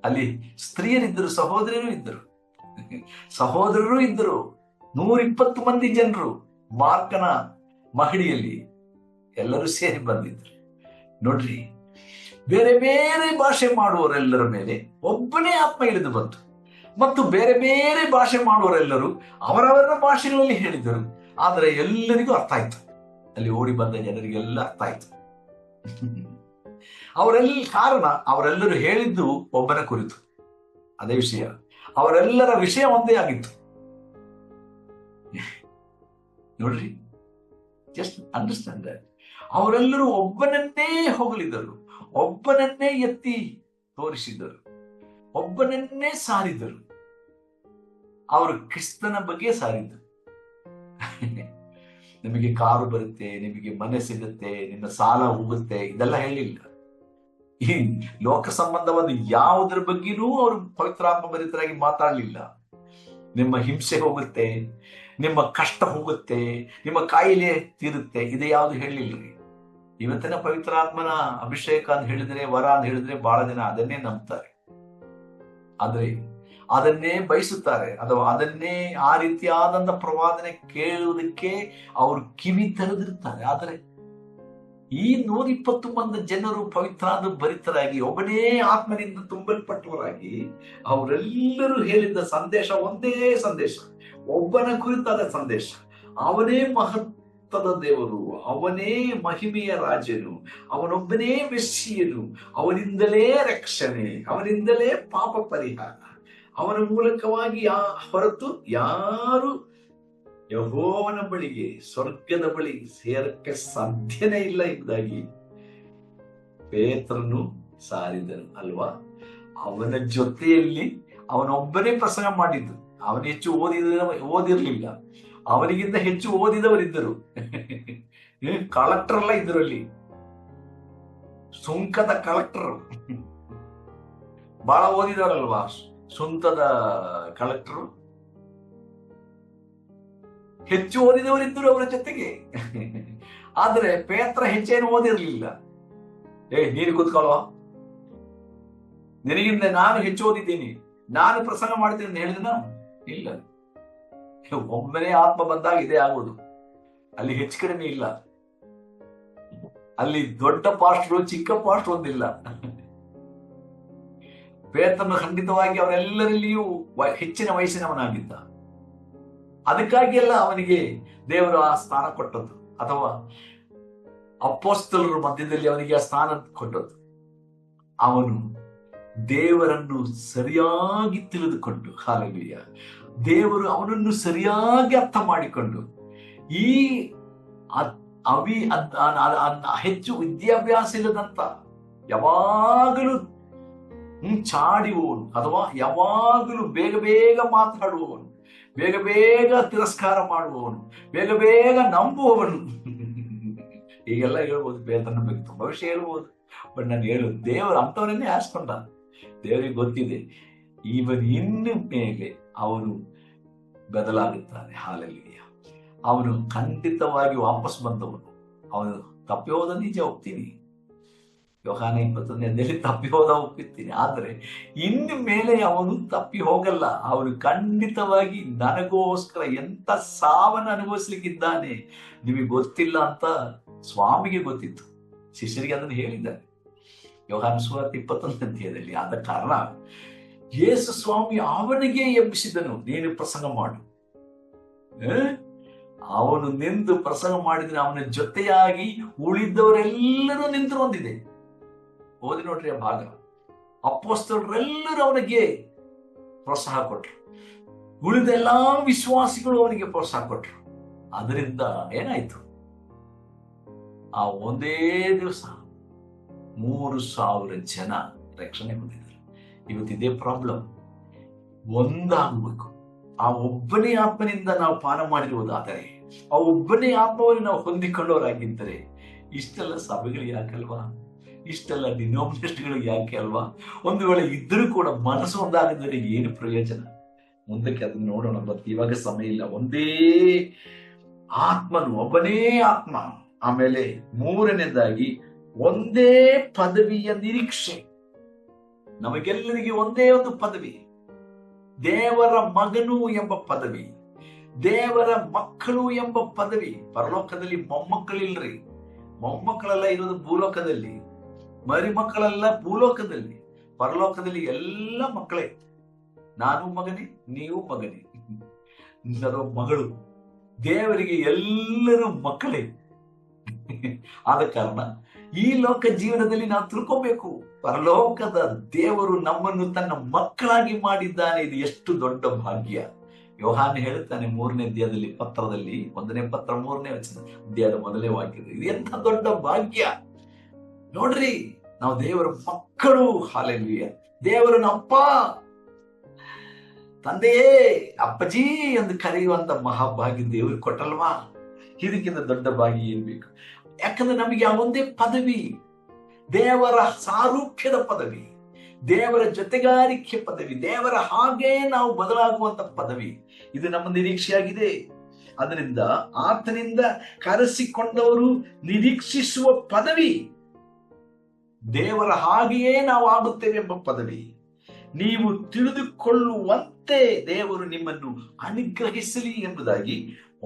ಅಲ್ಲಿ ಸ್ತ್ರೀಯರಿದ್ದರು, ಸಹೋದರರು ಇದ್ದರು. 120 ಮಂದಿ ಜನರು ಮಾರ್ಕನ ಮಹಡಿಯಲ್ಲಿ ಎಲ್ಲರೂ ಸೇರಿ ಬಂದಿದ್ರು. ನೋಡ್ರಿ, ಬೇರೆ ಬೇರೆ ಭಾಷೆ ಮಾಡುವವರೆಲ್ಲರ ಮೇಲೆ ಒಬ್ಬನೇ ಆತ್ಮ ಇಳಿದು ಬಂತು. ಮತ್ತು ಬೇರೆ ಬೇರೆ ಭಾಷೆ ಮಾಡುವವರೆಲ್ಲರೂ ಅವರವರ ಭಾಷೆಗಳಲ್ಲಿ ಹೇಳಿದರು. ಆದರೆ ಎಲ್ಲರಿಗೂ ಅರ್ಥ ಆಯ್ತು. ಅಲ್ಲಿ ಓಡಿ ಬಂದ ಜನರಿಗೆಲ್ಲ ಅರ್ಥ ಆಯ್ತು. ಕಾರಣ ಅವರೆಲ್ಲರೂ ಹೇಳಿದ್ದು ಒಬ್ಬನ ಕುರಿತು, ಅದೇ ವಿಷಯ. ಅವರೆಲ್ಲರ ವಿಷಯ ಒಂದೇ ಆಗಿತ್ತು. ನೋಡ್ರಿ, ಜಸ್ಟ್ ಅಂಡರ್ಸ್ಟ್ಯಾಂಡ್ ದಟ್. ಅವರೆಲ್ಲರೂ ಒಬ್ಬನನ್ನೇ ಹೊಗಳಿದರು, ಒಬ್ಬನನ್ನೇ ಎತ್ತಿ ತೋರಿಸಿದರು, ಒಬ್ಬನನ್ನೇ ಸಾರಿದರು. ಅವರು ಕ್ರಿಸ್ತನ ಬಗ್ಗೆ ಸಾರಿದರು. ನಿಮಗೆ ಕಾರು ಬರುತ್ತೆ, ನಿಮಗೆ ಮನೆ ಸಿಗುತ್ತೆ, ನಿಮ್ಮ ಸಾಲ ಹೋಗುತ್ತೆ, ಇದೆಲ್ಲ ಹೇಳಿಲ್ಲ. ಈ ಲೋಕ ಸಂಬಂಧವಾದ ಯಾವುದ್ರ ಬಗ್ಗೆನೂ ಅವರು ಪವಿತ್ರಾತ್ಮ ಭರಿತರಾಗಿ ಮಾತಾಡಲಿಲ್ಲ. ನಿಮ್ಮ ಹಿಂಸೆ ಹೋಗುತ್ತೆ, ನಿಮ್ಮ ಕಷ್ಟ ಹೋಗುತ್ತೆ, ನಿಮ್ಮ ಕಾಯಿಲೆ ತೀರುತ್ತೆ, ಇದೇ ಯಾವುದು ಹೇಳಲಿಲ್ಲರಿ. ಇವತ್ತಿನ ಪವಿತ್ರಾತ್ಮನ ಅಭಿಷೇಕ ಅಂತ ಹೇಳಿದ್ರೆ, ವರ ಅಂತ ಹೇಳಿದ್ರೆ ಬಹಳ ಜನ ಅದನ್ನೇ ನಂಬ್ತಾರೆ, ಆದ್ರೆ ಅದನ್ನೇ ಬಯಸುತ್ತಾರೆ, ಅಥವಾ ಅದನ್ನೇ ಆ ರೀತಿಯಾದಂತ ಪ್ರವಾದನೆ ಕೇಳುವುದಕ್ಕೆ ಅವರು ಕಿವಿ ತೆರೆದಿರ್ತಾರೆ. ಆದರೆ ಈ 120 ಮಂದಿ ಜನರು ಪವಿತ್ರಾದ ಭರಿತರಾಗಿ ಒಬ್ಬನೇ ಆತ್ಮನಿಂದ ತುಂಬಲ್ಪಟ್ಟವರಾಗಿ ಅವರೆಲ್ಲರೂ ಹೇಳಿದ್ದ ಸಂದೇಶ ಒಂದೇ ಸಂದೇಶ, ಒಬ್ಬನ ಕುರಿತಾದ ಸಂದೇಶ. ಅವನೇ ಮಹತ್ವದ ದೇವರು, ಅವನೇ ಮಹಿಮೆಯ ರಾಜನು, ಅವನೊಬ್ಬನೇ ಮೆಸ್ಸಿಯನು, ಅವನಿಂದಲೇ ರಕ್ಷಣೆ, ಅವನಿಂದಲೇ ಪಾಪ ಪರಿಹಾರ, ಅವನ ಮೂಲಕವಾಗಿ ಹೊರತು ಯಾರು ಯೆಹೋವನ ಬಳಿಗೆ, ಸ್ವರ್ಗದ ಬಳಿಗೆ ಸೇರಕ್ಕೆ ಸಾಧ್ಯನೇ ಇಲ್ಲ ಎಂಬುದಾಗಿ ಪೇತ್ರನು ಸಾರಿದನು ಅಲ್ವಾ. ಅವನ ಜೊತೆಯಲ್ಲಿ ಅವನೊಬ್ಬನೇ ಪ್ರಸಂಗ ಮಾಡಿದ್ದು. ಅವನು ಹೆಚ್ಚು ಓದಿರ್ಲಿಲ್ಲ, ಅವನಿಗಿಂತ ಹೆಚ್ಚು ಓದಿದವರಿದ್ದರು. ಕಲೆಕ್ಟರ್ ಎಲ್ಲ ಇದ್ರು ಅಲ್ಲಿ, ಸುಂಕದ ಕಲೆಕ್ಟರ್ ಬಹಳ ಓದಿದವರಲ್ವಾ, ಸುಂಕದ ಕಲೆಕ್ಟರ್ ಹೆಚ್ಚು ಓದಿದವರಿದ್ದರು ಅವರ ಜೊತೆಗೆ. ಆದ್ರೆ ಪೇತ್ರ ಹೆಚ್ಚೇನು ಓದಿರ್ಲಿಲ್ಲ. ನೀನು ಕೂತ್ಕೊಳ್ಳುವ, ನಿನಗಿಂತ ನಾನು ಹೆಚ್ಚು ಓದಿದ್ದೀನಿ, ನಾನು ಪ್ರಸಂಗ ಮಾಡ್ತೀನಿ ಅಂತ ಹೇಳಿದ ಇಲ್ಲ. ಒಬ್ಬನೇ ಆತ್ಮ ಬಂದಾಗ ಇದೇ ಆಗೋದು. ಅಲ್ಲಿ ಹೆಚ್ಚು ಕಡಿಮೆ ಇಲ್ಲ, ಅಲ್ಲಿ ದೊಡ್ಡ ಪಾಸ್ಟ್ರು ಚಿಕ್ಕ ಪಾಸ್ಟ್ರು ಒಂದಿಲ್ಲ. ಪೇತ್ರನು ಖಂಡಿತವಾಗಿ ಅವರೆಲ್ಲರಲ್ಲಿಯೂ ಹೆಚ್ಚಿನ ವಯಸ್ಸಿನವನಾಗಿದ್ದ. ಅದಕ್ಕಾಗಿ ಎಲ್ಲ ಅವನಿಗೆ ದೇವರು ಆ ಸ್ಥಾನ ಕೊಟ್ಟದ್ದು, ಅಥವಾ ಅಪೊಸ್ತಲರ ಮಧ್ಯದಲ್ಲಿ ಅವನಿಗೆ ಆ ಸ್ಥಾನ ಕೊಟ್ಟದ್ದು. ಅವನು ದೇವರನ್ನು ಸರಿಯಾಗಿ ತಿಳಿದುಕೊಂಡು, ಹಾಲೆಲೂಯಾ, ದೇವರು ಅವನನ್ನು ಸರಿಯಾಗಿ ಅರ್ಥ ಮಾಡಿಕೊಂಡು, ಈ ಹೆಚ್ಚು ವಿದ್ಯಾಭ್ಯಾಸ ಇಲ್ಲದಂತ ಯಾವಾಗಲೂ ಚಾಡಿಯುವವನು, ಅಥವಾ ಯಾವಾಗಲೂ ಬೇಗ ಬೇಗ ಮಾತಾಡುವವನು, ಬೇಗ ಬೇಗ ತಿರಸ್ಕಾರ ಮಾಡುವವನು, ಬೇಗ ಬೇಗ ನಂಬುವವನು, ಈಗೆಲ್ಲ ಹೇಳ್ಬೋದು, ಬೇತನ ಬಗ್ಗೆ ತುಂಬಾ ವಿಷಯ ಹೇಳ್ಬೋದು. ಬಟ್ ನಾನು ಹೇಳೋದು, ದೇವರು ಅಂತವರನ್ನೇ ಆರಿಸ್ಕೊಂಡ. ದೇವರಿಗೆ ಗೊತ್ತಿದೆ ಇವನು ಇನ್ನು ಮೇಲೆ ಅವನು ಬದಲಾಗುತ್ತಾನೆ. ಹಾಲೆಲೂಯಾ, ಅವನು ಖಂಡಿತವಾಗಿ ವಾಪಸ್ ಬಂದವನು. ಅವನು ತಪ್ಪಿ ಹೋದ ನಿಜ ಒಪ್ತೀನಿ, ಯೋಹಾನ 21 ತಪ್ಪಿ ಹೋದ ಒಪ್ಪಿರ್ತೀನಿ. ಆದ್ರೆ ಇನ್ನು ಮೇಲೆ ಅವನು ತಪ್ಪಿ ಹೋಗಲ್ಲ. ಅವನು ಖಂಡಿತವಾಗಿ ನನಗೋಸ್ಕರ ಎಂತ ಸಾವನ್ನು ಅನುಭವಿಸ್ಲಿಕ್ಕಿದ್ದಾನೆ ನಿಮಗೆ ಗೊತ್ತಿಲ್ಲ ಅಂತ ಸ್ವಾಮಿಗೆ ಗೊತ್ತಿತ್ತು, ಶಿಷ್ಯರಿಗೆ ಅದನ್ನು ಹೇಳಿದ್ದಾರೆ ಯೋಹಾನ ಸುವಾರ್ತೆ 21 ಆದ ಕಾರಣ ಯೇಸು ಸ್ವಾಮಿ ಅವನಿಗೆ ಎಬ್ಬಿಸಿದನು, ನೀನು ಪ್ರಸಂಗ ಮಾಡು. ಅವನು ನಿಂತು ಪ್ರಸಂಗ ಮಾಡಿದ್ರೆ ಅವನ ಜೊತೆಯಾಗಿ ಉಳಿದವರೆಲ್ಲರೂ ನಿಂತು ಹೊಂದಿದೆ. ಓದಿ ನೋಡ್ರಿ ಆ ಭಾಗ. ಅಪೊಸ್ತಲರೆಲ್ಲರೂ ಅವನಿಗೆ ಪ್ರೋತ್ಸಾಹ ಕೊಟ್ರು, ಉಳಿದ ಎಲ್ಲಾ ವಿಶ್ವಾಸಿಗಳು ಅವನಿಗೆ ಪ್ರೋತ್ಸಾಹ ಕೊಟ್ರು. ಅದರಿಂದ ಏನಾಯ್ತು, ಆ ಒಂದೇ ದಿವಸ 3,000 ಜನ ರಕ್ಷಣೆ ಹೊಂದಿದ್ರು. ಇವತ್ತಿದೇ ಪ್ರಾಬ್ಲಮ್, ಒಂದಾಗಬೇಕು. ಆ ಒಬ್ಬನೇ ಆತ್ಮನಿಂದ ನಾವು ಪಾನ ಮಾಡಿರುವುದಾದರೆ, ಆ ಒಬ್ಬನೇ ಆತ್ಮವನ್ನು ನಾವು ಹೊಂದಿಕೊಂಡವರಾಗಿದ್ದರೆ ಇಷ್ಟೆಲ್ಲ ಸಭೆಗಳು ಯಾಕಲ್ವಾ, ಇಷ್ಟೆಲ್ಲ ಡಿನೋಮಿನೇಷನ್ಗಳು ಯಾಕೆ ಅಲ್ವಾ? ಒಂದು ವೇಳೆ ಇದ್ರೂ ಕೂಡ ಮನಸ್ಸು ಒಂದಾಗಿದ್ದರೆ ಏನು ಪ್ರಯೋಜನ? ಮುಂದಕ್ಕೆ ಅದನ್ನ ನೋಡೋಣ, ಬಟ್ ಇವಾಗ ಸಮಯ ಇಲ್ಲ. ಒಂದೇ ಆತ್ಮನು, ಒಬ್ಬನೇ ಆತ್ಮ. ಆಮೇಲೆ ಮೂರನೇದಾಗಿ ಒಂದೇ ಪದವಿಯ ನಿರೀಕ್ಷೆ. ನಮಗೆಲ್ಲರಿಗೆ ಒಂದೇ ಒಂದು ಪದವಿ, ದೇವರ ಮಗನು ಎಂಬ ಪದವಿ, ದೇವರ ಮಕ್ಕಳು ಎಂಬ ಪದವಿ. ಪರಲೋಕದಲ್ಲಿ ಮೊಮ್ಮಕ್ಕಳಿಲ್ರಿ, ಮೊಮ್ಮಕ್ಕಳೆಲ್ಲ ಇರೋದು ಭೂಲೋಕದಲ್ಲಿ, ಮರಿ ಮಕ್ಕಳೆಲ್ಲ ಭೂಲೋಕದಲ್ಲಿ. ಪರಲೋಕದಲ್ಲಿ ಎಲ್ಲ ಮಕ್ಕಳೇ. ನಾನು ಮಗನೇ, ನೀವು ಮಗನೇ, ಎಲ್ಲರೂ ಮಗಳು. ದೇವರಿಗೆ ಎಲ್ಲರೂ ಮಕ್ಕಳೇ. ಆದ ಕಾರಣ ಈ ಲೋಕ ಜೀವನದಲ್ಲಿ ನಾವು ತಿಳ್ಕೋಬೇಕು, ಪರಲೋಕದ ದೇವರು ನಮ್ಮನ್ನು ತನ್ನ ಮಕ್ಕಳಾಗಿ ಮಾಡಿದ್ದಾನೆ. ಇದು ಎಷ್ಟು ದೊಡ್ಡ ಭಾಗ್ಯ. ಯೋಹಾನ ಹೇಳುತ್ತಾನೆ 3ನೇ ಅಧ್ಯಾಯದಲ್ಲಿ, ಪತ್ರದಲ್ಲಿ 1ನೇ ಪತ್ರ 3ನೇ ಅಧ್ಯಾಯದ 1ನೇ ವಾಕ್ಯದಲ್ಲಿ, ಇದು ಎಂಥ ದೊಡ್ಡ ಭಾಗ್ಯ ನೋಡ್ರಿ. ನಾವು ದೇವರ ಮಕ್ಕಳು. ಹಾಲೆಲೂಯಾ. ದೇವರನ್ನ ಅಪ್ಪ, ತಂದೆಯೇ, ಅಪ್ಪಜಿ ಎಂದು ಕರೆಯುವಂತ ಮಹಾಭಾಗ್ಯ ದೇವರು ಕೊಟ್ಟಲ್ವಾ? ಇದಕ್ಕಿಂತ ದೊಡ್ಡ ಭಾಗ್ಯ ಏನ್ ಬೇಕು? ಯಾಕಂದ್ರೆ ನಮಗೆ ಆ ಒಂದೇ ಪದವಿ. ದೇವರ ಸಾರೂಪ್ಯದ ಪದವಿ, ದೇವರ ಜೊತೆಗಾರಿಕೆ ಪದವಿ, ದೇವರ ಹಾಗೇ ನಾವು ಬದಲಾಗುವಂತ ಪದವಿ, ಇದು ನಮ್ಮ ನಿರೀಕ್ಷೆಯಾಗಿದೆ. ಅದರಿಂದ ಆತನಿಂದ ಕರೆಸಿಕೊಂಡವರು ನಿರೀಕ್ಷಿಸುವ ಪದವಿ, ದೇವರ ಹಾಗೆಯೇ ನಾವು ಆಗುತ್ತೇವೆ ಎಂಬ ಪದವಿ. ನೀವು ತಿಳಿದುಕೊಳ್ಳುವಂತೆ ದೇವರು ನಿಮ್ಮನ್ನು ಅನುಗ್ರಹಿಸಲಿ ಎಂಬುದಾಗಿ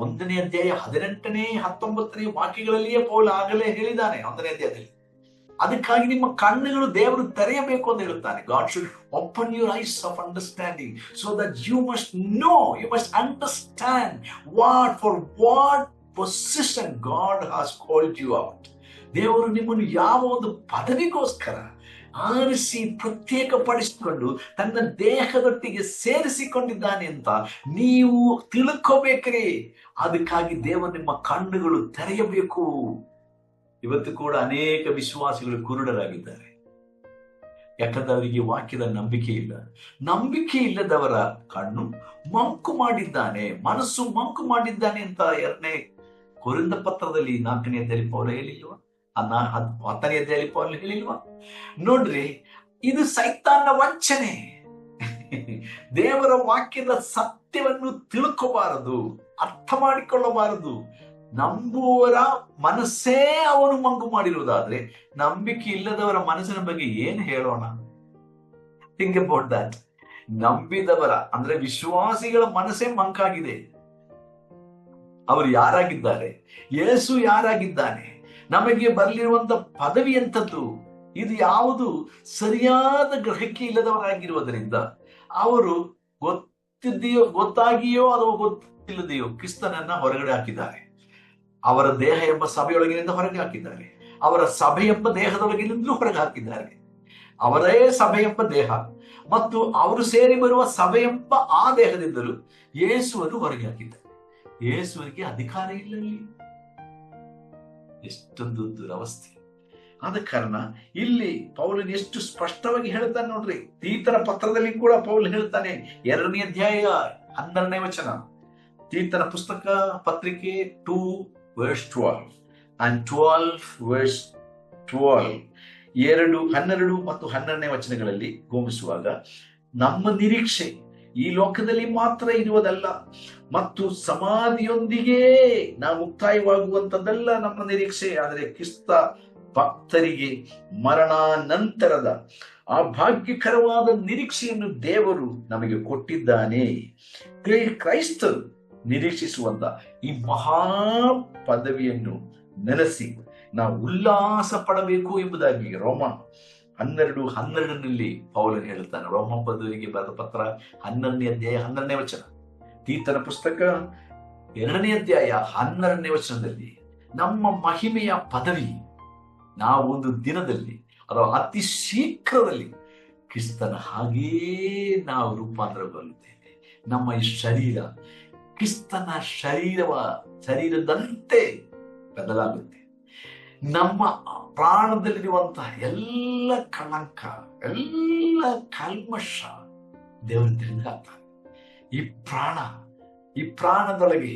1ನೇ ಅಧ್ಯಾಯ 18ನೇ 19ನೇ ವಾಕ್ಯಗಳಲ್ಲಿಯೇ ಪೌಲ ಆಗಲೇ ಹೇಳಿದ್ದಾನೆ. 1ನೇ ಅಧ್ಯಾಯದಲ್ಲಿ ಅದಕ್ಕಾಗಿ ನಿಮ್ಮ ಕಣ್ಣುಗಳು ದೇವರು ತೆರೆಯಬೇಕು ಅಂತ ಹೇಳುತ್ತಾನೆ. God should open your eyes of understanding so that you must know, you must understand for what position God has called you out. ದೇವರು ನಿಮ್ಮನ್ನು ಯಾವ ಒಂದು ಪದವಿಗೋಸ್ಕರ ಆರಿಸಿ ಪ್ರತ್ಯೇಕಪಡಿಸಿಕೊಂಡು ತನ್ನ ದೇಹದೊಟ್ಟಿಗೆ ಸೇರಿಸಿಕೊಂಡಿದ್ದಾನೆ ಅಂತ ನೀವು ತಿಳ್ಕೋಬೇಕ್ರಿ. ಅದಕ್ಕಾಗಿ ದೇವರು ನಿಮ್ಮ ಕಣ್ಣುಗಳು ತೆರೆಯಬೇಕು. ಇವತ್ತು ಕೂಡ ಅನೇಕ ವಿಶ್ವಾಸಿಗಳು ಕುರುಡರಾಗಿದ್ದಾರೆ. ಯಾಕಂದ್ರೆ ಅವರಿಗೆ ವಾಕ್ಯದ ನಂಬಿಕೆ ಇಲ್ಲ. ನಂಬಿಕೆ ಇಲ್ಲದವರ ಕಣ್ಣು ಮಂಕು ಮಾಡಿದ್ದಾನೆ, ಮನಸ್ಸು ಮಂಕು ಮಾಡಿದ್ದಾನೆ ಅಂತ 2ನೇ ಕೊರಿಂಥ ಪತ್ರದಲ್ಲಿ 4ನೇ ಅಧ್ಯಾಯದಲ್ಲಿ ಪೌಲ ಹೇಳಿಲ್ವಾ? 10ನೇ ಅಧ್ಯಾಯದಲ್ಲಿ ಪೌಲ ಹೇಳಿಲ್ವಾ? ನೋಡ್ರಿ, ಇದು ಸೈತಾನನ ವಂಚನೆ. ದೇವರ ವಾಕ್ಯದ ಸತ್ಯವನ್ನು ತಿಳ್ಕೋಬಾರದು, ಅರ್ಥ ಮಾಡಿಕೊಳ್ಳಬಾರದು. ನಂಬುವವರ ಮನಸ್ಸೇ ಅವನು ಮಂಕು ಮಾಡಿರುವುದಾದ್ರೆ ನಂಬಿಕೆ ಇಲ್ಲದವರ ಮನಸ್ಸಿನ ಬಗ್ಗೆ ಏನು ಹೇಳೋಣ? Think about that. ನಂಬಿದವರ ಅಂದ್ರೆ ವಿಶ್ವಾಸಿಗಳ ಮನಸ್ಸೇ ಮಂಕಾಗಿದೆ. ಅವರು ಯಾರಾಗಿದ್ದಾರೆ, ಯೇಸು ಯಾರಾಗಿದ್ದಾನೆ, ನಮಗೆ ಬರಲಿರುವಂತ ಪದವಿ ಎಂಥದ್ದು, ಇದು ಯಾವುದು ಸರಿಯಾದ ಗ್ರಹಿಕೆ ಇಲ್ಲದವರಾಗಿರುವುದರಿಂದ ಅವರು ಗೊತ್ತಾಗಿಯೋ ಅಥವಾ ಗೊತ್ತಿಲ್ಲದೆಯೋ ಕ್ರಿಸ್ತನನ್ನ ಹೊರಗಡೆ ಹಾಕಿದ್ದಾರೆ. ಅವರ ದೇಹ ಎಂಬ ಸಭೆಯೊಳಗಿನಿಂದ ಹೊರಗೆ ಹಾಕಿದ್ದಾರೆ. ಅವರ ಸಭೆ ಎಂಬ ದೇಹದೊಳಗಿನಿಂದಲೂ ಹೊರಗೆ ಹಾಕಿದ್ದಾರೆ. ಅವರೇ ಸಭೆ ಎಂಬ ದೇಹ ಮತ್ತು ಅವರು ಸೇರಿ ಬರುವ ಸಭೆ ಎಂಬ ಆ ದೇಹದಿಂದಲೂ ಯೇಸುವನ್ನು ಹೊರಗೆ ಹಾಕಿದ್ದಾರೆ. ಯೇಸುವಿಗೆ ಅಧಿಕಾರ ಇಲ್ಲ. ಎಷ್ಟೊಂದು ದುರವಸ್ಥೆ. ಆದ ಕಾರಣ ಇಲ್ಲಿ ಪೌಲನು ಎಷ್ಟು ಸ್ಪಷ್ಟವಾಗಿ ಹೇಳ್ತಾನೆ ನೋಡ್ರಿ. ತೀತನ ಪತ್ರದಲ್ಲಿ ಕೂಡ ಪೌಲ್ ಹೇಳ್ತಾನೆ, 2ನೇ ಅಧ್ಯಾಯ 12ನೇ ವಚನ, ತೀತನ ಪುಸ್ತಕ ಪತ್ರಿಕೆ 2:12 and 12:12, 12 ಮತ್ತು 12ನೇ ವಚನಗಳಲ್ಲಿ ಗೋಮಿಸುವಾಗ ನಮ್ಮ ನಿರೀಕ್ಷೆ ಈ ಲೋಕದಲ್ಲಿ ಮಾತ್ರ ಇರುವುದಲ್ಲ ಮತ್ತು ಸಮಾಧಿಯೊಂದಿಗೆ ನಾವು ಮುಕ್ತಾಯವಾಗುವಂತದ್ದಲ್ಲ ನಮ್ಮ ನಿರೀಕ್ಷೆ. ಆದರೆ ಕ್ರಿಸ್ತ ಭಕ್ತರಿಗೆ ಮರಣಾನಂತರದ ಆ ಭಾಗ್ಯಕರವಾದ ನಿರೀಕ್ಷೆಯನ್ನು ದೇವರು ನಮಗೆ ಕೊಟ್ಟಿದ್ದಾನೆ. ಕ್ರೈಸ್ತರು ನಿರೀಕ್ಷಿಸುವಂತ ಈ ಮಹಾ ಪದವಿಯನ್ನು ನೆನೆಸಿ ನಾವು ಉಲ್ಲಾಸ ಪಡಬೇಕು ಎಂಬುದಾಗಿ ರೋಮ 12:12 ಪೌಲನು ಹೇಳುತ್ತಾನೆ. ರೋಮ ಪದವಿಗೆ ಬರೆದ ಪತ್ರ 11ನೇ ಅಧ್ಯಾಯ 12ನೇ ವಚನ, ತೀತನ ಪುಸ್ತಕ 2ನೇ ಅಧ್ಯಾಯ 12ನೇ ವಚನದಲ್ಲಿ ನಮ್ಮ ಮಹಿಮೆಯ ಪದವಿ ನಾವು ಒಂದು ದಿನದಲ್ಲಿ ಅಥವಾ ಅತಿ ಶೀಘ್ರದಲ್ಲಿ ಕ್ರಿಸ್ತನ ಹಾಗೇ ನಾವು ರೂಪಾಂತರಗೊಳ್ಳುತ್ತೇವೆ. ನಮ್ಮ ಈ ಶರೀರ ಕ್ರಿಸ್ತನ ಶರೀರದಂತೆ ಬದಲಾಗುತ್ತೆ. ನಮ್ಮ ಪ್ರಾಣದಲ್ಲಿರುವಂತಹ ಎಲ್ಲ ಕಳಂಕ, ಎಲ್ಲ ಕಲ್ಮಶ ದೇವರು ತೆಗೆದುಹಾಕ್ತಾನೆ. ಈ ಪ್ರಾಣದೊಳಗೆ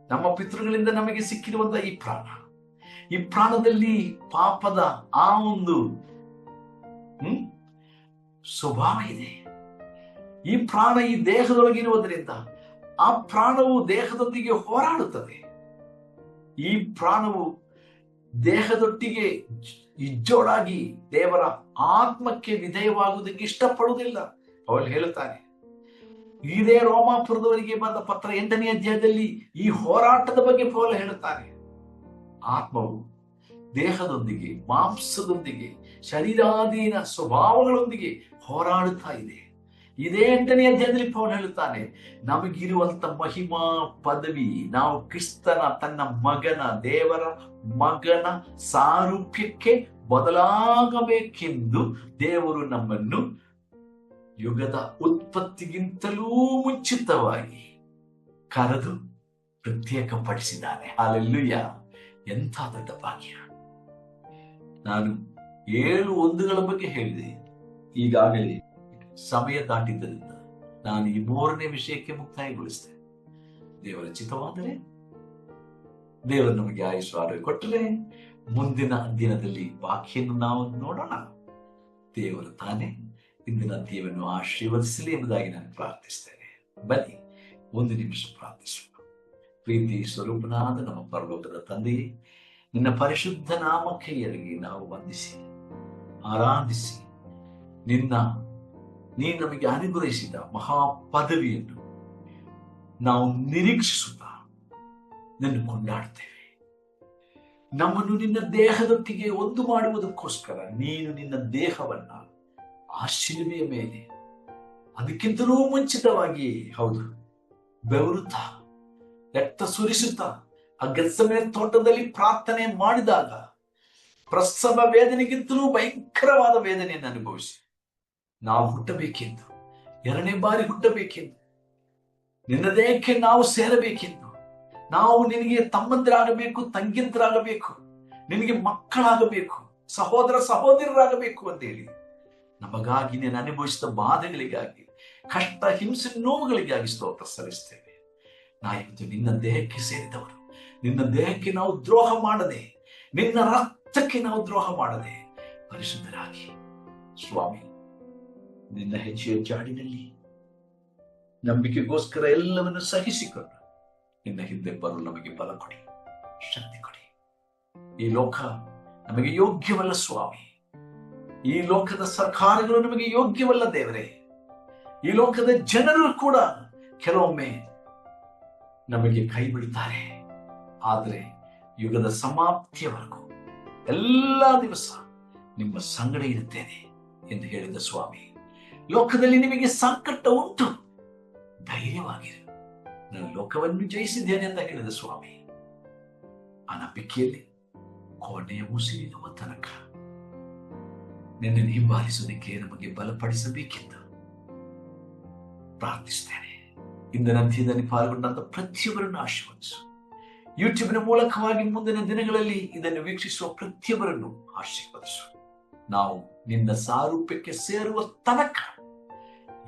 ನಮ್ಮ ಪಿತೃಗಳಿಂದ ನಮಗೆ ಸಿಕ್ಕಿರುವಂತಹ ಈ ಪ್ರಾಣದಲ್ಲಿ ಪಾಪದ ಆ ಒಂದು ಸ್ವಭಾವ ಇದೆ. ಈ ಪ್ರಾಣ ಈ ದೇಹದೊಳಗಿರುವುದರಿಂದ ಆ ಪ್ರಾಣವು ದೇಹದೊಂದಿಗೆ ಹೋರಾಡುತ್ತದೆ. ಈ ಪ್ರಾಣವು ದೇಹದೊಟ್ಟಿಗೆ ಇಜ್ಜೋಡಾಗಿ ದೇವರ ಆತ್ಮಕ್ಕೆ ವಿಧೇಯವಾಗುವುದಕ್ಕೆ ಇಷ್ಟಪಡುವುದಿಲ್ಲ. ಅವಳು ಹೇಳುತ್ತಾನೆ. ಇದೇ ರೋಮಾಪುರದವರಿಗೆ ಬಂದ ಪತ್ರ 8ನೇ ಅಧ್ಯಾಯದಲ್ಲಿ ಈ ಹೋರಾಟದ ಬಗ್ಗೆ ಪೌಲ ಹೇಳುತ್ತಾನೆ. ಆತ್ಮವು ದೇಹದೊಂದಿಗೆ, ಮಾಂಸದೊಂದಿಗೆ, ಶರೀರಾಧೀನ ಸ್ವಭಾವಗಳೊಂದಿಗೆ ಹೋರಾಡುತ್ತಾ ಇದೆ. ಇದೇ 8ನೇ ಅಧ್ಯಾಯದಲ್ಲಿ ಪೌಲ ಹೇಳುತ್ತಾನೆ, ನಮಗಿರುವಂತ ಮಹಿಮಾ ಪದವಿ ನಾವು ಕ್ರಿಸ್ತನ ತನ್ನ ಮಗನ, ದೇವರ ಮಗನ ಸಾರೂಪ್ಯಕ್ಕೆ ಬದಲಾಗಬೇಕೆಂದು ದೇವರು ನಮ್ಮನ್ನು ಯುಗದ ಉತ್ಪತ್ತಿಗಿಂತಲೂ ಮುಂಚಿತವಾಗಿ ಕರೆದು ಪ್ರತ್ಯೇಕಪಡಿಸಿದ್ದಾನೆ. ಹಲ್ಲೆಲೂಯಾ! ಎಂಥ ದೊಡ್ಡ ಭಾಗ್ಯ. ನಾನು 7 ಒಂದುಗಳ ಬಗ್ಗೆ ಹೇಳಿದೆ. ಈಗಾಗಲೇ ಸಮಯ ದಾಟಿದ್ದರಿಂದ ನಾನು ಈ 3ನೇ ವಿಷಯಕ್ಕೆ ಮುಕ್ತಾಯಗೊಳಿಸ್ತೇನೆ. ದೇವರ ಚಿತ್ತವಾದರೆ ದೇವರು ನಮಗೆ ಆಯುಷ್ ಆರೋಗ್ಯ ಕೊಟ್ಟರೆ ಮುಂದಿನ ದಿನದಲ್ಲಿ ಬಾಕಿಯನ್ನು ನಾವು ನೋಡೋಣ. ದೇವರು ತಾನೇ ಇಂದಿನ ದೇವರನ್ನು ಆಶೀರ್ವದಿಸಲಿ ಎಂಬುದಾಗಿ ನಾನು ಪ್ರಾರ್ಥಿಸ್ತೇನೆ. ಬನ್ನಿ ಒಂದು ನಿಮಿಷ ಪ್ರಾರ್ಥಿಸೋಣ. ಪ್ರೀತಿ ಸ್ವರೂಪನಾದ ನಮ್ಮ ಪರಲೋಕದ ತಂದೆಯೇ, ನಿನ್ನ ಪರಿಶುದ್ಧ ನಾಮಕ್ಕೆ ಎರಗಿ ನಾವು ವಂದಿಸಿ ಆರಾಧಿಸಿ ನೀ ನಮಗೆ ಅನುಗ್ರಹಿಸಿದ ಮಹಾ ಪದವಿಯನ್ನು ನಾವು ನಿರೀಕ್ಷಿಸುತ್ತಾ ನಿನ್ನ ಕೊಂಡಾಡ್ತೇವೆ. ನಮ್ಮನ್ನು ನಿನ್ನ ದೇಹದೊಟ್ಟಿಗೆ ಒಂದು ಮಾಡುವುದಕ್ಕೋಸ್ಕರ ನೀನು ನಿನ್ನ ದೇಹವನ್ನ ಆ ಶಿಲುಬೆಯ ಮೇಲೆ ಅದಕ್ಕಿಂತಲೂ ಮುಂಚಿತವಾಗಿ ಬೆವರುತ್ತಾ ರಕ್ತ ಸುರಿಸುತ್ತಾ ಆ ಗೆತ್ಸೆಮನೆ ತೋಟದಲ್ಲಿ ಪ್ರಾರ್ಥನೆ ಮಾಡಿದಾಗ ಪ್ರಸವ ವೇದನೆಗಿಂತಲೂ ಭಯಂಕರವಾದ ವೇದನೆಯನ್ನು ಅನುಭವಿಸಿ ನಾವು ಹುಟ್ಟಬೇಕೆಂದು, ಎರಡನೇ ಬಾರಿ ಹುಟ್ಟಬೇಕೆಂದು, ನಿನ್ನ ದೇಹಕ್ಕೆ ನಾವು ಸೇರಬೇಕೆಂದು, ನಾವು ನಿನಗೆ ತಮ್ಮಂದಿರಾಗಬೇಕು, ತಂಗಿಯಂತರಾಗಬೇಕು, ನಿನಗೆ ಮಕ್ಕಳಾಗಬೇಕು, ಸಹೋದರ ಸಹೋದರರಾಗಬೇಕು ಅಂತೇಳಿ ನಮಗಾಗಿ ನೀನು ಅನುಭವಿಸಿದ ಬಾಧೆಗಳಿಗಾಗಿ, ಕಷ್ಟ ಹಿಂಸೆ ನೋವುಗಳಿಗಾಗಿ ಸ್ತೋತ್ರ ಸಲ್ಲಿಸ್ತೇವೆ. ನಾವಿತ್ತು ನಿನ್ನ ದೇಹಕ್ಕೆ ಸೇರಿದವರು. ನಿನ್ನ ದೇಹಕ್ಕೆ ನಾವು ದ್ರೋಹ ಮಾಡದೆ, ನಿನ್ನ ರಕ್ತಕ್ಕೆ ನಾವು ದ್ರೋಹ ಮಾಡದೆ ಪರಿಶುದ್ಧರಾಗಿ ಸ್ವಾಮಿ ನಿನ್ನ ಹೆಜ್ಜೆಯ ಜಾಡಿನಲ್ಲಿ ನಂಬಿಕೆಗೋಸ್ಕರ ಎಲ್ಲವನ್ನು ಸಹಿಸಿಕೊಂಡು ನಿನ್ನ ಹಿಂದೆ ಬರಲು ನಮಗೆ ಬಲ ಕೊಡಿ, ಶಕ್ತಿ ಕೊಡಿ. ಈ ಲೋಕ ನಮಗೆ ಯೋಗ್ಯವಲ್ಲ ಸ್ವಾಮಿ. ಈ ಲೋಕದ ಸರ್ಕಾರಗಳು ನಮಗೆ ಯೋಗ್ಯವಲ್ಲ ದೇವರೇ. ಈ ಲೋಕದ ಜನರು ಕೂಡ ಕೆಲವೊಮ್ಮೆ ನಮಗೆ ಕೈ ಬಿಡುತ್ತಾರೆ. ಆದರೆ ಯುಗದ ಸಮಾಪ್ತಿಯವರೆಗೂ ಎಲ್ಲ ದಿವಸ ನಿಮ್ಮ ಸಂಗಡ ಇರುತ್ತೇನೆ ಎಂದು ಹೇಳಿದ ಸ್ವಾಮಿ. ಲೋಕದಲ್ಲಿ ನಿಮಗೆ ಸಂಕಟ ಉಂಟು, ಧೈರ್ಯವಾಗಿರು, ನಾನು ಲೋಕವನ್ನು ಜಯಿಸಿದ್ದೇನೆ ಅಂತ ಹೇಳಿದ ಸ್ವಾಮಿ. ಆ ನಂಬಿಕೆಯಲ್ಲಿ ಕೊನೆಯ ಉಸಿರಿರುವ ತನಕ ನಿನ್ನ ಹಿಂಬಾಲಿಸುವುದಕ್ಕೆ ನಮಗೆ ಬಲಪಡಿಸಬೇಕೆಂದು ಪ್ರಾರ್ಥಿಸ್ತೇನೆ. ಇಂದಿನ ಅಂತ್ಯದಲ್ಲಿ ಪಾಲ್ಗೊಂಡಂತ ಪ್ರತಿಯೊಬ್ಬರನ್ನು ಆಶೀರ್ವದಿಸು. ಯೂಟ್ಯೂಬ್ನ ಮೂಲಕವಾಗಿ ಮುಂದಿನ ದಿನಗಳಲ್ಲಿ ಇದನ್ನು ವೀಕ್ಷಿಸುವ ಪ್ರತಿಯೊಬ್ಬರನ್ನು ಆಶೀರ್ವದಿಸು. ನಾವು ನಿನ್ನ ಸಾರೂಪ್ಯಕ್ಕೆ ಸೇರುವ ತನಕ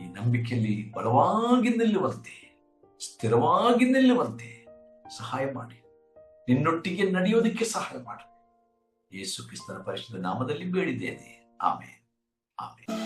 ಈ ನಂಬಿಕೆಯಲ್ಲಿ ಬಲವಾಗಿ ನಿಲ್ಲುವಂತೆ, ಸ್ಥಿರವಾಗಿ ನಿಲ್ಲುವಂತೆ ಸಹಾಯ ಮಾಡಿ. ನಿನ್ನೊಟ್ಟಿಗೆ ನಡೆಯೋದಕ್ಕೆ ಸಹಾಯ ಮಾಡಿ. ಯೇಸು ಕ್ರಿಸ್ತನ ಪರಿಶುದ್ಧ ನಾಮದಲ್ಲಿ ಬೇಡಿದ್ದೇನೆ. Amen, amen.